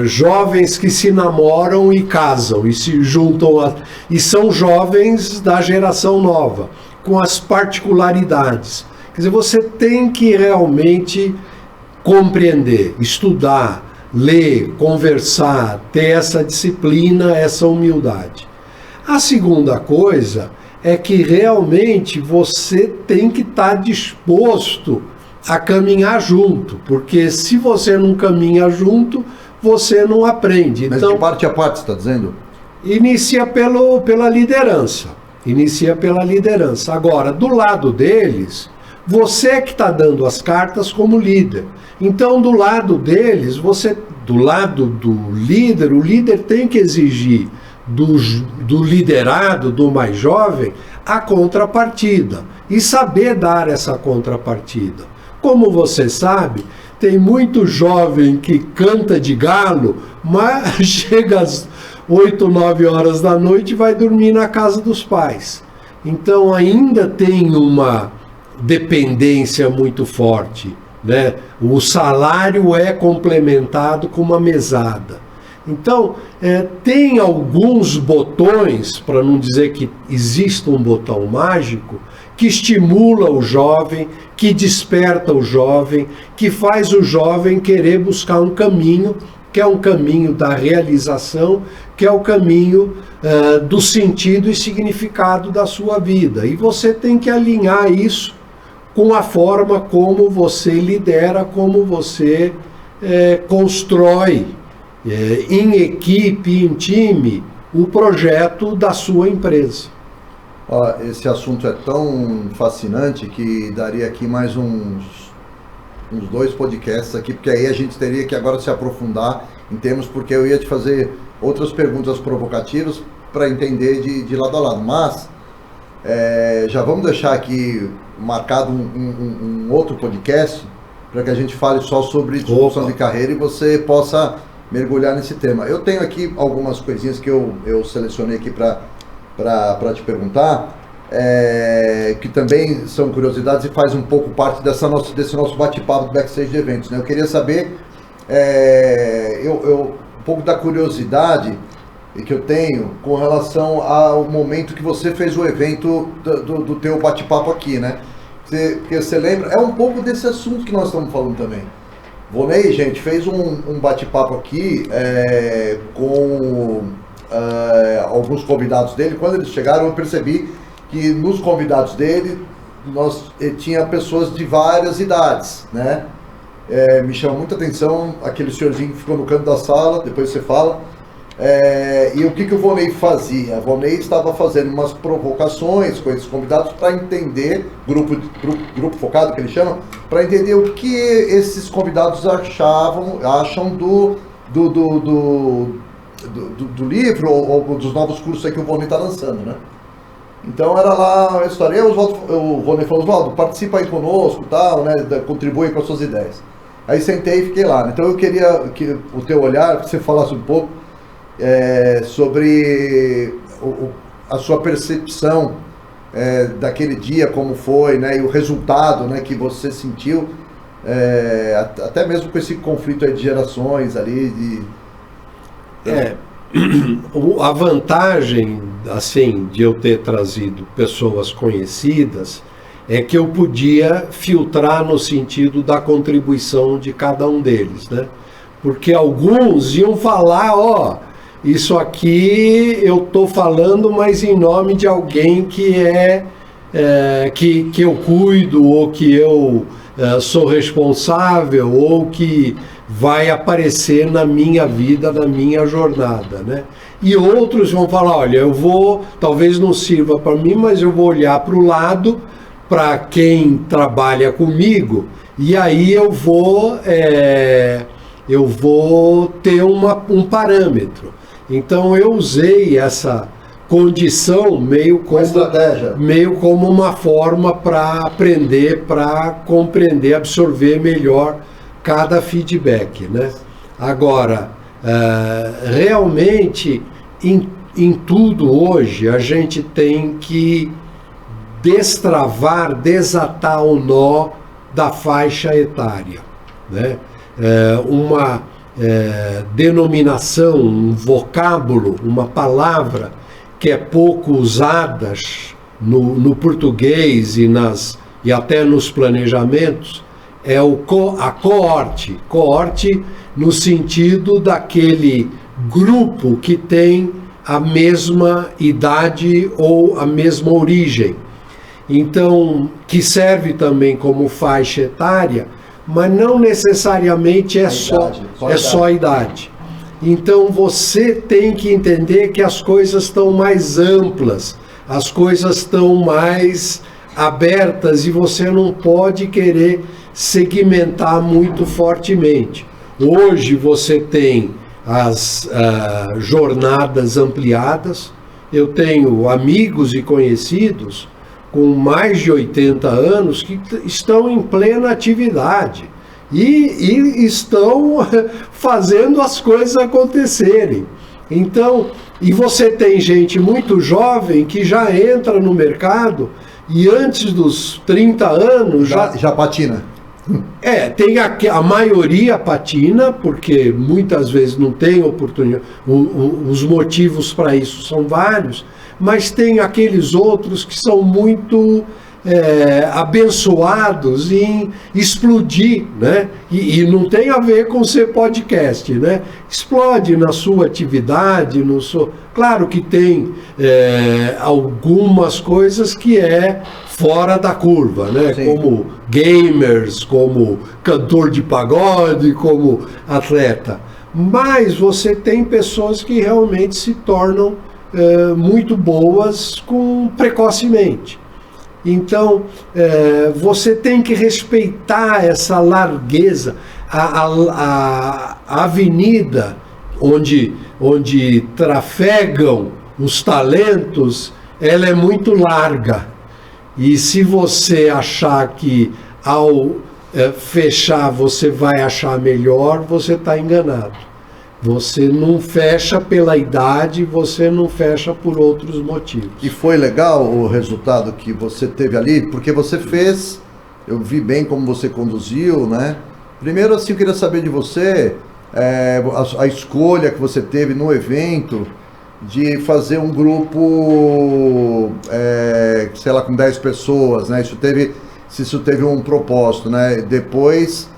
jovens que se namoram e casam e se juntam, e são jovens da geração nova, com as particularidades. Quer dizer, você tem que realmente compreender, estudar, ler, conversar, ter essa disciplina, essa humildade. A segunda coisa é que realmente você tem que estar disposto a caminhar junto, porque se você não caminha junto, você não aprende.
Mas
então,
de parte a parte, você está dizendo?
Inicia pela liderança. Inicia pela liderança. Agora, do lado deles, você é que está dando as cartas como líder. Então, do lado deles, do lado do líder, o líder tem que exigir do liderado, do mais jovem, a contrapartida. E saber dar essa contrapartida. Como você sabe, tem muito jovem que canta de galo, mas chega às 8, 9 horas da noite e vai dormir na casa dos pais. Então ainda tem uma dependência muito forte, né? O salário é complementado com uma mesada. Então, tem alguns botões, para não dizer que existe um botão mágico, que estimula o jovem, que desperta o jovem, que faz o jovem querer buscar um caminho, que é um caminho da realização, que é o caminho do sentido e significado da sua vida. E você tem que alinhar isso com a forma como você lidera, como você constrói em equipe, em time, o projeto da sua empresa.
Esse assunto é tão fascinante que daria aqui mais uns 2 podcasts aqui, porque aí a gente teria que agora se aprofundar em termos, porque eu ia te fazer outras perguntas provocativas para entender de lado a lado, mas já vamos deixar aqui marcado um outro podcast para que a gente fale só sobre discussão de carreira e você possa mergulhar nesse tema. Eu tenho aqui algumas coisinhas que eu selecionei aqui para te perguntar, que também são curiosidades e faz um pouco parte desse nosso bate-papo do backstage de eventos, né? Eu queria saber um pouco da curiosidade que eu tenho com relação ao momento que você fez o evento do teu bate-papo aqui, né? Porque você lembra, é um pouco desse assunto que nós estamos falando também. Vonei, gente, fez um bate-papo aqui com alguns convidados dele. Quando eles chegaram, eu percebi que nos convidados dele, tinha pessoas de várias idades, né? Me chamou muita atenção aquele senhorzinho que ficou no canto da sala, depois você fala. E o que o Vonei fazia? O Vonei estava fazendo umas provocações com esses convidados para entender, grupo focado que ele chama, para entender o que esses convidados acham do livro ou dos novos cursos aí que o Vonei está lançando, né? Então era lá a história. O Vonei falou: Oswaldo, participa aí conosco, tal, né? Contribui com as suas ideias. Aí sentei e fiquei lá. Então eu queria que o teu olhar, que você falasse um pouco sobre a sua percepção daquele dia, como foi, né, e o resultado, né, que você sentiu até mesmo com esse conflito aí de gerações ali,
A vantagem, assim, de eu ter trazido pessoas conhecidas é que eu podia filtrar no sentido da contribuição de cada um deles, né? Porque alguns iam falar, isso aqui eu estou falando, mas em nome de alguém que que eu cuido, ou que eu sou responsável, ou que vai aparecer na minha vida, na minha jornada, né? E outros vão falar, olha, talvez não sirva para mim, mas eu vou olhar para o lado, para quem trabalha comigo, e aí eu vou ter um parâmetro. Então eu usei essa condição meio como uma forma para aprender, para compreender, absorver melhor cada feedback, né? Agora, realmente, em tudo hoje, a gente tem que desatar o nó da faixa etária, né? Uma denominação, um vocábulo, uma palavra que é pouco usada no português e até nos planejamentos, é a coorte. Coorte no sentido daquele grupo que tem a mesma idade ou a mesma origem. Então, que serve também como faixa etária, mas não necessariamente só a idade. Então você tem que entender que as coisas estão mais amplas, as coisas estão mais abertas, e você não pode querer segmentar muito fortemente. Hoje você tem as jornadas ampliadas. Eu tenho amigos e conhecidos com mais de 80 anos que estão em plena atividade e estão fazendo as coisas acontecerem. Então, e você tem gente muito jovem que já entra no mercado e antes dos 30 anos
já patina.
Tem a maioria patina, porque muitas vezes não tem oportunidade, os motivos para isso são vários, mas tem aqueles outros que são muito abençoados em explodir, né? E não tem a ver com ser podcast, né? Explode na sua atividade, claro que tem algumas coisas que fora da curva, né? Sim. Como gamers, como cantor de pagode, como atleta. Mas você tem pessoas que realmente se tornam muito boas precocemente. Então, você tem que respeitar essa largueza, a avenida onde trafegam os talentos, ela é muito larga. E se você achar que ao fechar você vai achar melhor, você está enganado. Você não fecha pela idade, você não fecha por outros motivos.
E foi legal o resultado que você teve ali, porque você fez, eu vi bem como você conduziu, né? Primeiro, assim, eu queria saber de você, a escolha que você teve no evento de fazer um grupo, sei lá, com 10 pessoas, né? Se isso teve um propósito, né? Depois,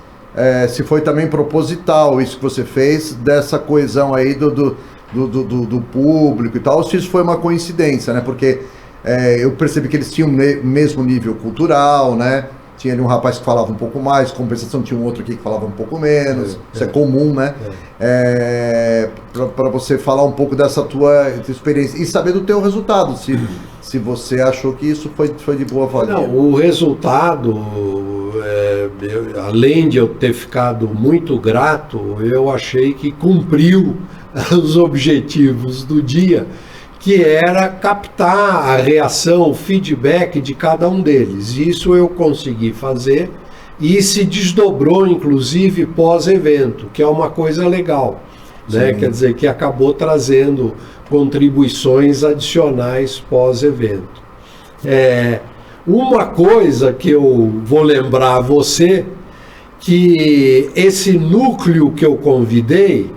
se foi também proposital isso que você fez, dessa coesão aí do público e tal, ou se isso foi uma coincidência, né? Porque eu percebi que eles tinham o mesmo nível cultural, né? Tinha ali um rapaz que falava um pouco mais, compensação tinha um outro aqui que falava um pouco menos, isso é comum, né? Para você falar um pouco dessa tua experiência e saber do teu resultado, se você achou que isso foi de boa valia.
Não, o resultado, além de eu ter ficado muito grato, eu achei que cumpriu os objetivos do dia, que era captar a reação, o feedback de cada um deles. Isso eu consegui fazer e se desdobrou, inclusive, pós-evento, que é uma coisa legal, né? Quer dizer, que acabou trazendo contribuições adicionais pós-evento. Uma coisa que eu vou lembrar a você, que esse núcleo que eu convidei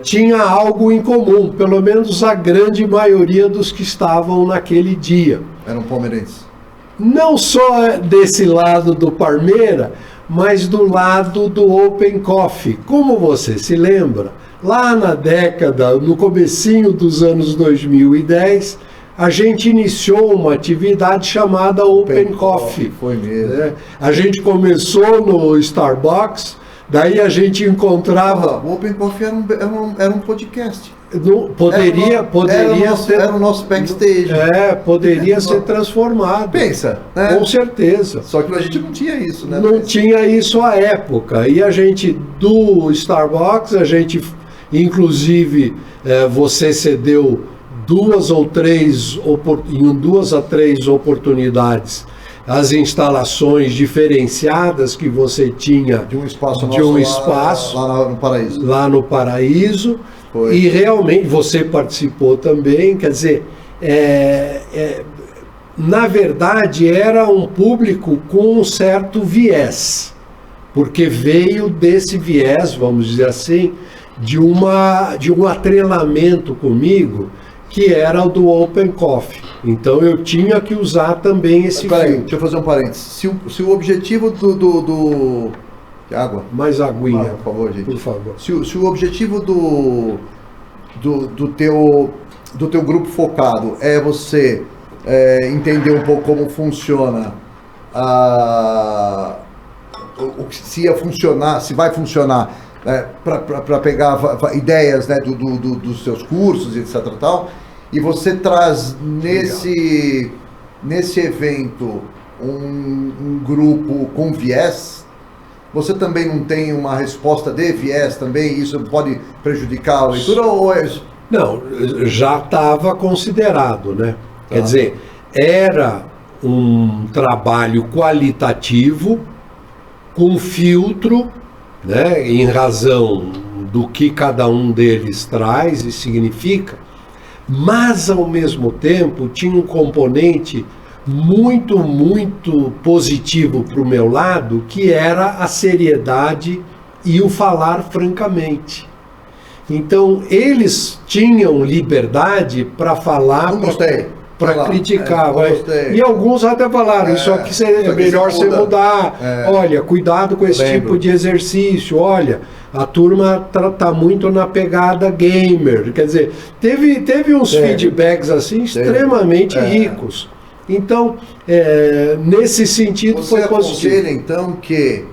tinha algo em comum, pelo menos a grande maioria dos que estavam naquele dia.
Eram palmeirenses. Não
só desse lado do Parmeira, mas do lado do Open Coffee. Como você se lembra, lá na década, no comecinho dos anos 2010, a gente iniciou uma atividade chamada Open Coffee.
Foi mesmo.
A gente começou no Starbucks, daí a gente encontrava...
O Open Coffee era um podcast.
Poderia
era o nosso backstage.
Poderia ser transformado.
Pensa, né?
Com certeza.
Só que a gente não tinha isso, né?
Não tinha isso à época. E a gente, do Starbucks, inclusive, você cedeu em 2 a 3 oportunidades as instalações diferenciadas que você tinha
de um espaço lá no Paraíso.
Lá no Paraíso. Foi. E realmente você participou também, quer dizer, na verdade era um público com um certo viés, porque veio desse viés, vamos dizer assim, de um atrelamento comigo, que era o do Open Coffee. Então eu tinha que usar também esse
filtro. Deixa eu fazer um parênteses. Se o objetivo do água.
Mais aguinha.
Por favor, gente.
Por favor.
Se o objetivo do teu grupo focado é você entender um pouco como funciona se ia funcionar, se vai funcionar, para pegar ideias, né, dos seus cursos, etc. Tal, e você traz nesse evento um grupo com viés, você também não tem uma resposta de viés também? Isso pode prejudicar a leitura ou é isso?
Não, já estava considerado, né? Tá. Quer dizer, era um trabalho qualitativo com filtro, né, em razão do que cada um deles traz e significa, mas ao mesmo tempo tinha um componente muito, muito positivo para o meu lado, que era a seriedade e o falar francamente. Então, eles tinham liberdade para falar, para criticar. E alguns até falaram, isso aqui é melhor você mudar. Olha, cuidado com esse tipo de exercício. Olha, a turma tá muito na pegada gamer. Quer dizer, teve uns feedbacks assim extremamente ricos. Então, nesse sentido,
foi positivo. Você aconselha, então, que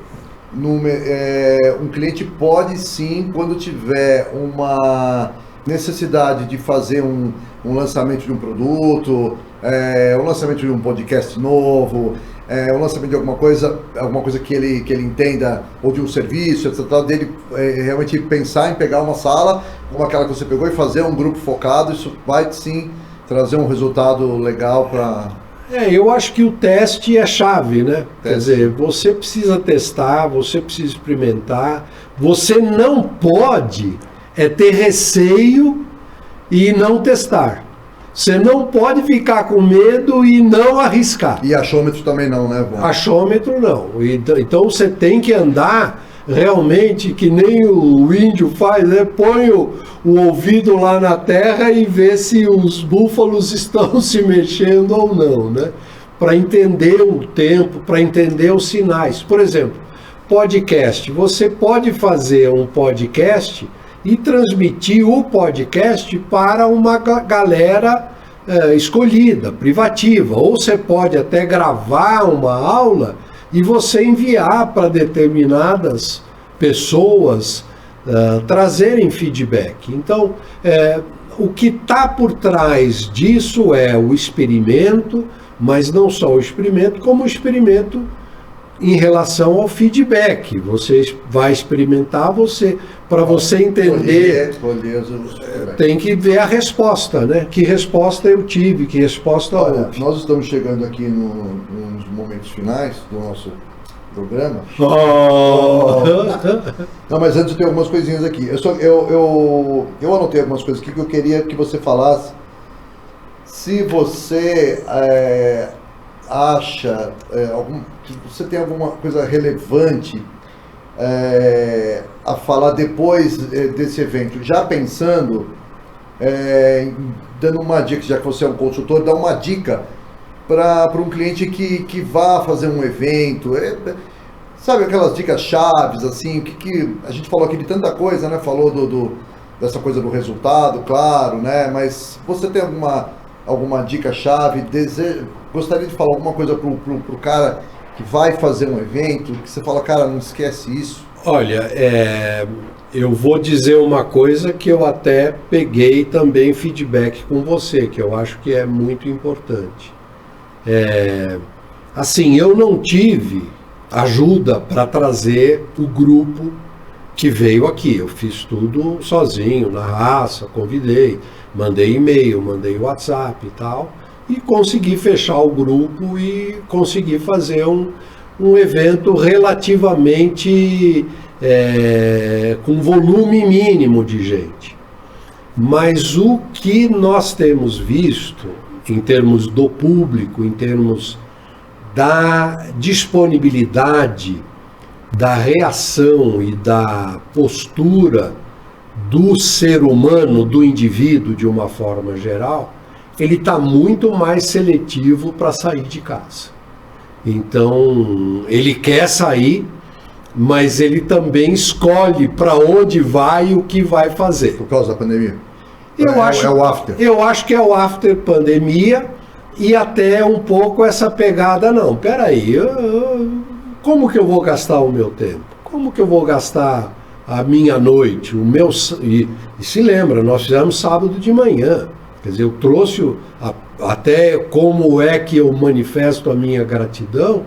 um cliente pode sim, quando tiver uma necessidade de fazer um lançamento de um produto, um lançamento de um podcast novo, um lançamento de alguma coisa que ele entenda, ou de um serviço, etc., dele realmente pensar em pegar uma sala como aquela que você pegou e fazer um grupo focado, isso vai sim trazer um resultado legal para...
eu acho que o teste é chave, né? Quer dizer, você precisa testar, você precisa experimentar, você não pode ter receio e não testar. Você não pode ficar com medo e não arriscar.
E achômetro também não, né, Vô?
Achômetro não. Então você tem que andar realmente que nem o índio faz, né? Põe o ouvido lá na terra e vê se os búfalos estão se mexendo ou não, né? Para entender o tempo, para entender os sinais. Por exemplo, podcast. Você pode fazer um podcast e transmitir o podcast para uma galera escolhida, privativa. Ou você pode até gravar uma aula e você enviar para determinadas pessoas trazerem feedback. Então, o que está por trás disso é o experimento, mas não só o experimento, como o experimento em relação ao feedback. Você vai experimentar, para você entender, tem que ver a resposta, né? Que resposta eu tive, que resposta houve.
Nós estamos chegando aqui nos momentos finais do nosso programa. Não, mas antes eu tenho algumas coisinhas aqui. Eu anotei algumas coisas aqui que eu queria que você falasse. Se você acha que você tem alguma coisa relevante a falar depois desse evento, já pensando, dando uma dica, já que você é um consultor, dá uma dica para um cliente que vá fazer um evento, sabe aquelas dicas chaves, assim, que a gente falou aqui de tanta coisa, né? Falou dessa coisa do resultado, claro, né? Mas você tem alguma dica chave? Gostaria de falar alguma coisa pro cara que vai fazer um evento, que você fala, cara, não esquece isso?
Olha, eu vou dizer uma coisa que eu até peguei também feedback com você, que eu acho que é muito importante. Assim, eu não tive ajuda para trazer o grupo que veio aqui. Eu fiz tudo sozinho, na raça, convidei, mandei e-mail, mandei WhatsApp e tal, e consegui fechar o grupo e consegui fazer um evento relativamente com volume mínimo de gente. Mas o que nós temos visto, em termos do público, em termos da disponibilidade, da reação e da postura do ser humano, do indivíduo de uma forma geral, ele está muito mais seletivo para sair de casa. Então, ele quer sair, mas ele também escolhe para onde vai e o que vai fazer.
Por causa da pandemia?
É o after. Eu acho que é o after pandemia e até um pouco essa pegada, não, peraí, como que eu vou gastar o meu tempo? Como que eu vou gastar a minha noite? E se lembra, nós fizemos sábado de manhã. Quer dizer, eu trouxe até como é que eu manifesto a minha gratidão.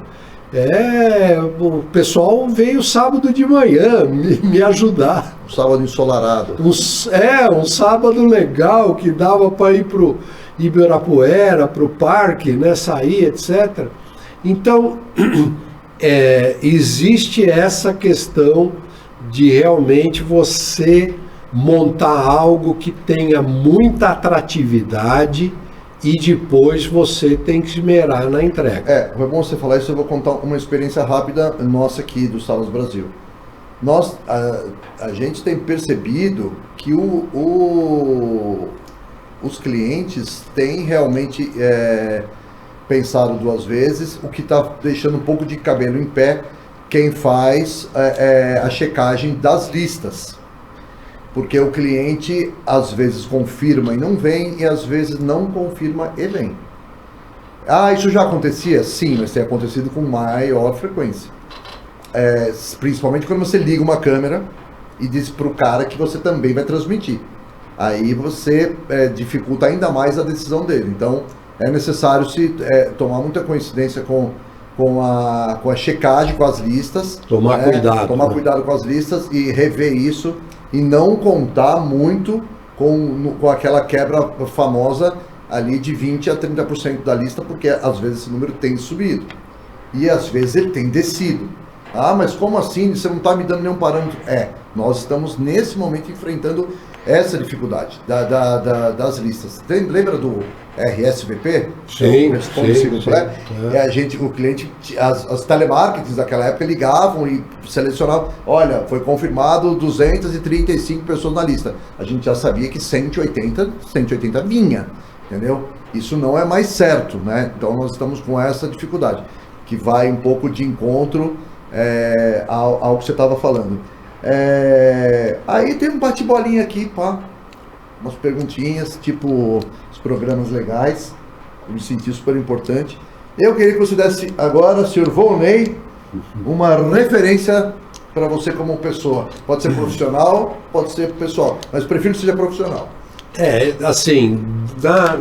O pessoal veio sábado de manhã me ajudar.
Um sábado ensolarado.
Um sábado legal que dava para ir para o Ibirapuera, para o parque, né, sair, etc. Então, existe essa questão de realmente você montar algo que tenha muita atratividade e depois você tem que esmerar na entrega.
Foi bom você falar isso, eu vou contar uma experiência rápida nossa aqui do Salas Brasil. A gente tem percebido que os clientes têm realmente pensado duas vezes, o que está deixando um pouco de cabelo em pé quem faz a checagem das listas. Porque o cliente às vezes confirma e não vem, e às vezes não confirma e vem. Isso já acontecia? Sim, mas tem acontecido com maior frequência. Principalmente quando você liga uma câmera e diz para o cara que você também vai transmitir. Aí você dificulta ainda mais a decisão dele. Então é necessário tomar muita coincidência com a checagem, com as listas.
Tomar cuidado.
Tomar cuidado com as listas e rever isso. E não contar muito com aquela quebra famosa ali de 20% a 30% da lista, porque às vezes esse número tem subido. E às vezes ele tem descido. Mas como assim? Você não está me dando nenhum parâmetro. Nós estamos nesse momento enfrentando essa dificuldade das listas. Lembra do RSVP?
Sim.
O cliente, as telemarketings daquela época ligavam e selecionavam, olha, foi confirmado 235 pessoas na lista. A gente já sabia que 180 vinha, entendeu? Isso não é mais certo, né? Então nós estamos com essa dificuldade, que vai um pouco de encontro ao que você estava falando. Aí tem um bate-bolinha aqui, umas perguntinhas, tipo os programas legais. Eu me senti super importante. Eu queria que você desse agora, senhor Volney, uma referência para você como pessoa. Pode ser profissional, pode ser pessoal, mas prefiro que seja profissional.
Assim,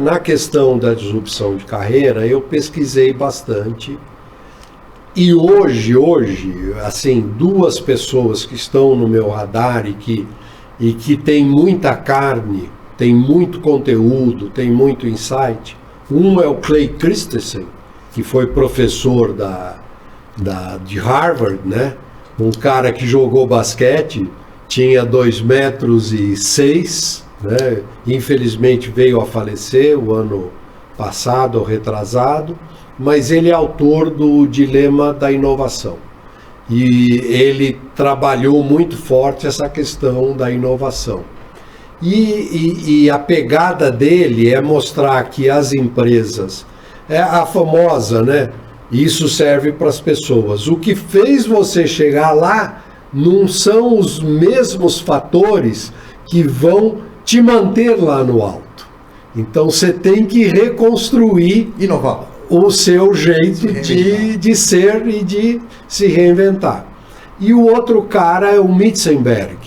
na questão da disrupção de carreira, eu pesquisei bastante. E hoje, assim, duas pessoas que estão no meu radar e que tem muita carne, tem muito conteúdo, tem muito insight. Um é o Clay Christensen, que foi professor de Harvard, né? Um cara que jogou basquete, tinha 2,6 metros, né? Infelizmente veio a falecer o ano passado ou retrasado, mas ele é autor do Dilema da Inovação. E ele trabalhou muito forte essa questão da inovação. E a pegada dele é mostrar que as empresas, é a famosa, né? Isso serve para as pessoas. O que fez você chegar lá não são os mesmos fatores que vão te manter lá no alto. Então você tem que reconstruir,
inovar,
o seu jeito de ser e de se reinventar. E o outro cara é o Mitzenberg,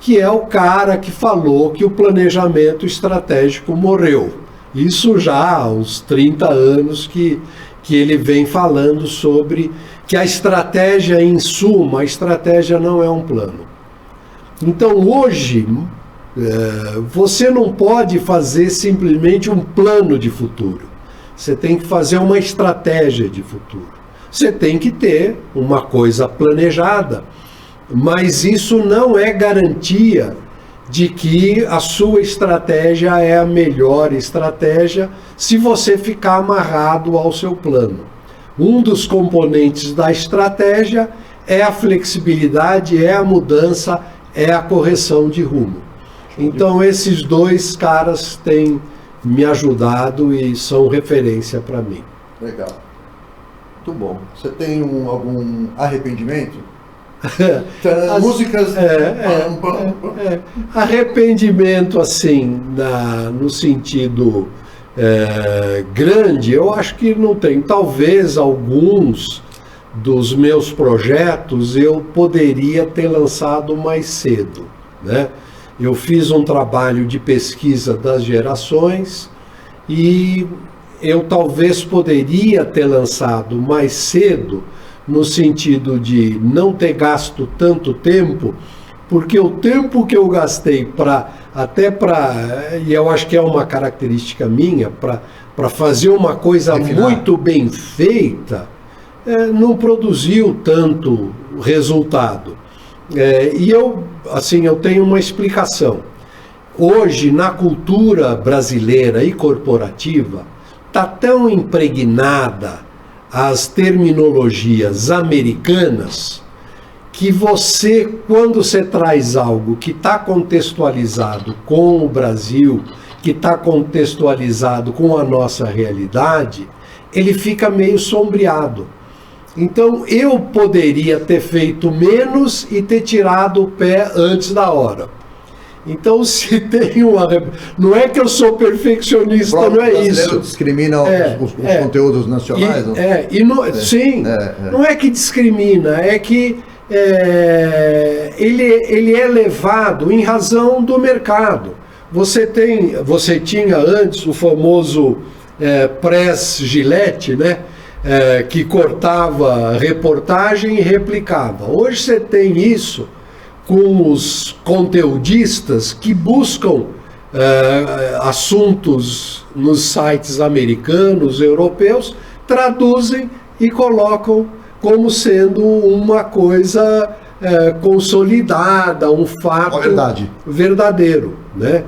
que é o cara que falou que o planejamento estratégico morreu. Isso já há uns 30 anos que ele vem falando sobre que a estratégia, em suma, a estratégia não é um plano. Então hoje, você não pode fazer simplesmente um plano de futuro. Você tem que fazer uma estratégia de futuro. Você tem que ter uma coisa planejada, mas isso não é garantia de que a sua estratégia é a melhor estratégia se você ficar amarrado ao seu plano. Um dos componentes da estratégia é a flexibilidade, é a mudança, é a correção de rumo. Então esses dois caras têm me ajudado e são referência para mim.
Legal. Muito bom. Você tem algum arrependimento? Músicas...
Arrependimento, assim, no sentido grande, eu acho que não tem. Talvez alguns dos meus projetos eu poderia ter lançado mais cedo, né? Eu fiz um trabalho de pesquisa das gerações e eu talvez poderia ter lançado mais cedo, no sentido de não ter gasto tanto tempo, porque o tempo que eu gastei e eu acho que é uma característica minha, para fazer uma coisa muito bem feita, não produziu tanto resultado. E eu tenho uma explicação. Hoje, na cultura brasileira e corporativa, está tão impregnada as terminologias americanas que você, quando você traz algo que está contextualizado com o Brasil, que está contextualizado com a nossa realidade, ele fica meio sombreado. Então eu poderia ter feito menos e ter tirado o pé antes da hora. Então se tem uma... Não é que eu sou perfeccionista, não é isso.
Discrimina os conteúdos nacionais?
Não é que discrimina, é que ele é levado em razão do mercado. Você tinha antes o famoso press Gillette, né? Que cortava reportagem e replicava. Hoje você tem isso com os conteudistas que buscam assuntos nos sites americanos, europeus, traduzem e colocam como sendo uma coisa consolidada, um fato verdadeiro, né?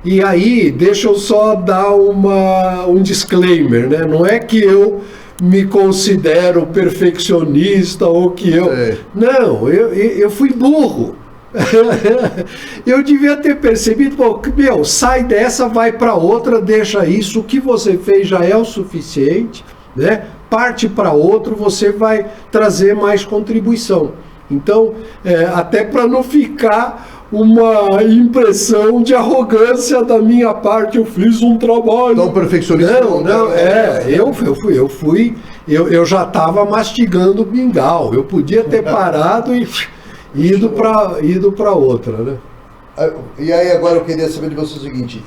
E aí, deixa eu só dar um disclaimer, né? Não é que eu me considero perfeccionista ou que eu... Não, eu fui burro. Eu devia ter percebido, sai dessa, vai para outra, deixa isso, o que você fez já é o suficiente, né? Parte para outro, você vai trazer mais contribuição. Então, até para não ficar uma impressão de arrogância da minha parte, eu fiz um trabalho.
Tão perfeccionista.
Eu já estava mastigando o mingau. Eu podia ter parado e ido para outra, né?
E aí agora eu queria saber de você o seguinte: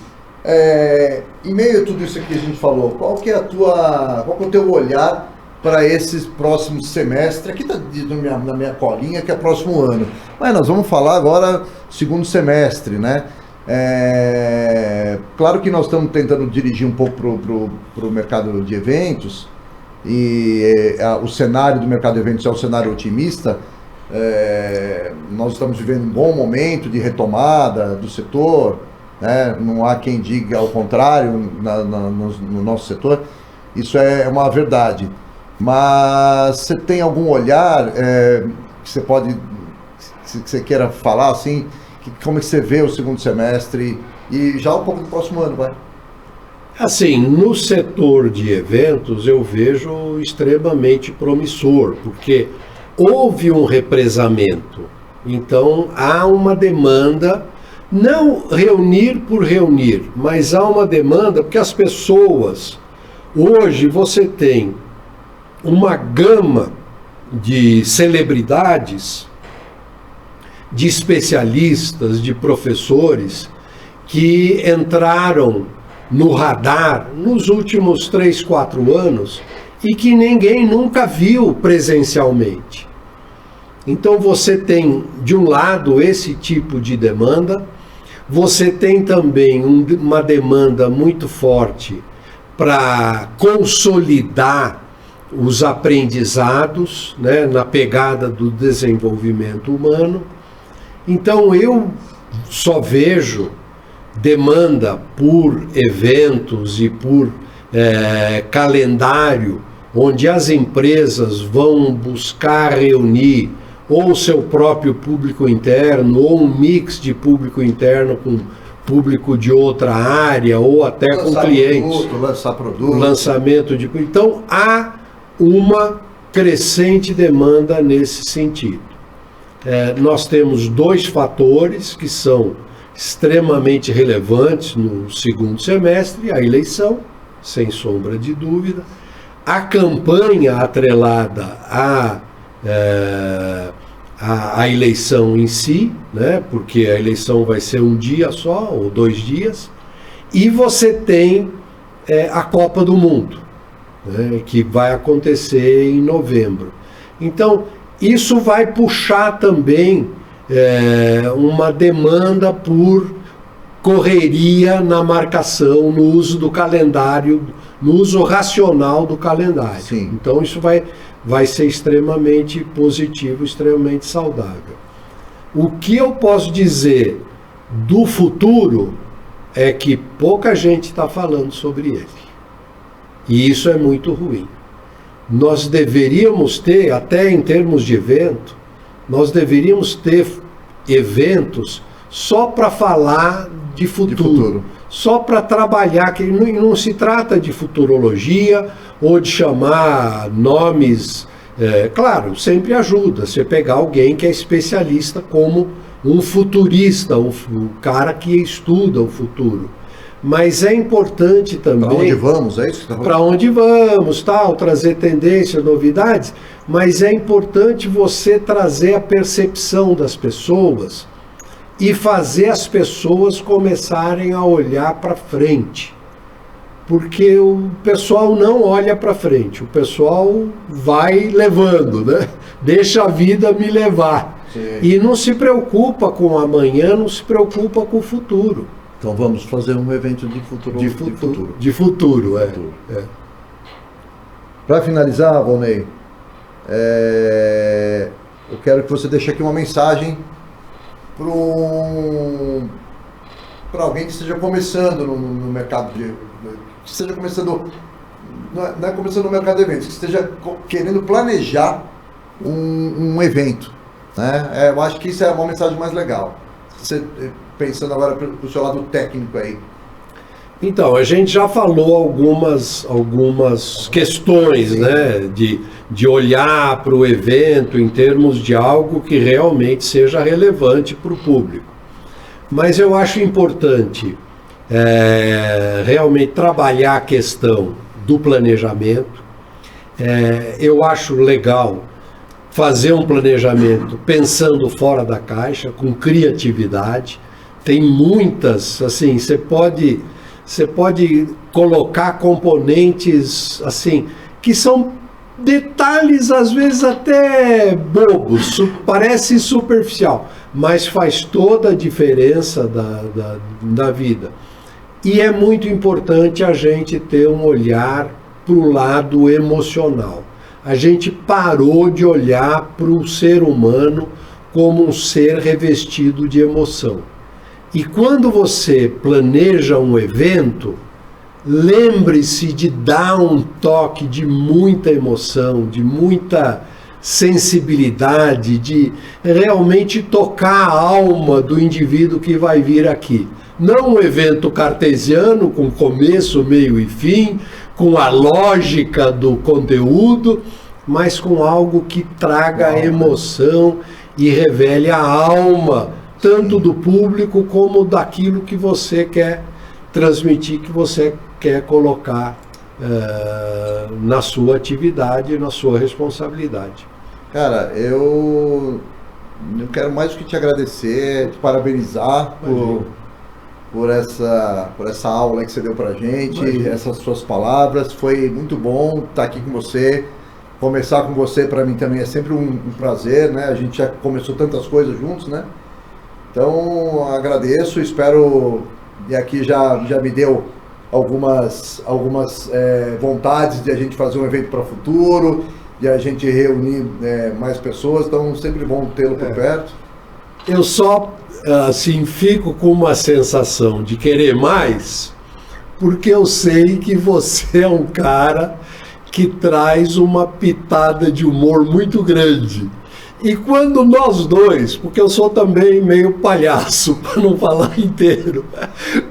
em meio a tudo isso que a gente falou, qual que é o teu olhar para esses próximos semestres? Aqui está na minha colinha que é próximo ano, mas nós vamos falar agora segundo semestre, né? Claro que nós estamos tentando dirigir um pouco para o mercado de eventos e o cenário do mercado de eventos é um cenário otimista. Nós estamos vivendo um bom momento de retomada do setor, né? Não há quem diga ao contrário no nosso setor. Isso é uma verdade. Mas você tem algum olhar que você pode, que você queira falar, assim, como é que você vê o segundo semestre e já um pouco do próximo ano, vai?
Assim, no setor de eventos eu vejo extremamente promissor, porque houve um represamento, então há uma demanda, não reunir por reunir, mas há uma demanda porque as pessoas, hoje você tem uma gama de celebridades, de especialistas, de professores que entraram no radar nos últimos 3, 4 anos e que ninguém nunca viu presencialmente. Então você tem, de um lado, esse tipo de demanda, você tem também uma demanda muito forte para consolidar os aprendizados, né, na pegada do desenvolvimento humano. Então eu só vejo demanda por eventos e por calendário, onde as empresas vão buscar reunir ou seu próprio público interno, ou um mix de público interno com público de outra área, ou até com clientes.
Lançar produto.
Lançamento de... Então, há uma crescente demanda nesse sentido. Nós temos 2 fatores que são extremamente relevantes no segundo semestre: a eleição, sem sombra de dúvida, a campanha atrelada à eleição em si, né, porque a eleição vai ser um dia só, ou 2 dias, e você tem a Copa do Mundo, né, que vai acontecer em novembro. Então, isso vai puxar também uma demanda por correria na marcação, no uso do calendário, no uso racional do calendário.
Sim.
Então isso vai ser extremamente positivo, extremamente saudável. O que eu posso dizer do futuro é que pouca gente está falando sobre ele. E isso é muito ruim. Nós deveríamos ter, até em termos de evento, nós deveríamos ter eventos só para falar de futuro, só para trabalhar, que não se trata de futurologia ou de chamar nomes, claro, sempre ajuda você pegar alguém que é especialista como um futurista, o cara que estuda o futuro. Mas é importante também...
Para onde vamos, é isso que você está falando?
Para onde vamos, tal, trazer tendências, novidades, mas é importante você trazer a percepção das pessoas e fazer as pessoas começarem a olhar para frente. Porque o pessoal não olha para frente, o pessoal vai levando, né? Deixa a vida me levar.
Sim.
E não se preocupa com o amanhã, não se preocupa com o futuro.
Então vamos fazer um evento de futuro. Para finalizar, Volney, eu quero que você deixe aqui uma mensagem para alguém que esteja começando no mercado que esteja começando, não é começando no mercado de eventos, que esteja querendo planejar um evento, né? Eu acho que isso é uma mensagem mais legal. Você, pensando agora para o seu lado técnico aí.
Então, a gente já falou algumas questões, né, de olhar para o evento em termos de algo que realmente seja relevante para o público. Mas eu acho importante realmente trabalhar a questão do planejamento. Eu acho legal fazer um planejamento pensando fora da caixa, com criatividade. Tem muitas, assim, você pode colocar componentes, assim, que são detalhes, às vezes até bobos, parece superficial, mas faz toda a diferença da vida. E é muito importante a gente ter um olhar para o lado emocional. A gente parou de olhar para o ser humano como um ser revestido de emoção. E quando você planeja um evento, lembre-se de dar um toque de muita emoção, de muita sensibilidade, de realmente tocar a alma do indivíduo que vai vir aqui. Não um evento cartesiano com começo, meio e fim, com a lógica do conteúdo, mas com algo que traga emoção e revele a alma, tanto do público como daquilo que você quer transmitir, que você quer colocar na sua atividade, na sua responsabilidade.
Cara, eu quero mais do que te agradecer, te parabenizar por essa aula que você deu pra gente, essas suas palavras. Foi muito bom estar aqui com você. Conversar com você para mim também é sempre um prazer, né? A gente já começou tantas coisas juntos, né? Então, agradeço, espero, e aqui já me deu algumas vontades de a gente fazer um evento para o futuro, de a gente reunir mais pessoas, então sempre bom tê-lo por perto.
Eu só, assim, fico com uma sensação de querer mais, porque eu sei que você é um cara que traz uma pitada de humor muito grande. E quando nós dois, porque eu sou também meio palhaço, para não falar inteiro,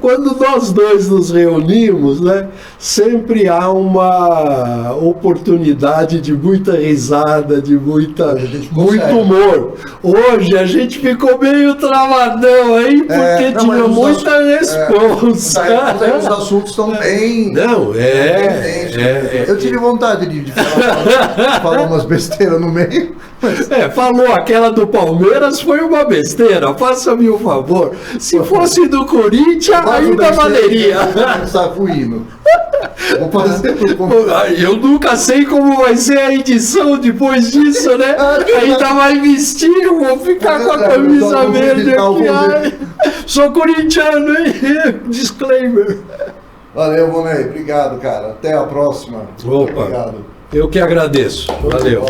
quando nós dois nos reunimos, né, sempre há uma oportunidade de muita risada, de muito humor. Hoje a gente ficou meio travadão aí, porque tinha muita resposta.
Os assuntos estão bem...
Não,
eu tive vontade de falar umas besteiras no meio.
Falou aquela do Palmeiras, foi uma besteira, faça-me um favor. Se fosse do Corinthians, ainda valeria. Eu nunca sei como vai ser a edição depois disso, né? Ainda vai vestir, vou ficar com a camisa verde aqui. Ai, sou corintiano, hein? Disclaimer.
Valeu, Vonei. Obrigado, cara. Até a próxima.
Opa, obrigado. Eu que agradeço. Valeu.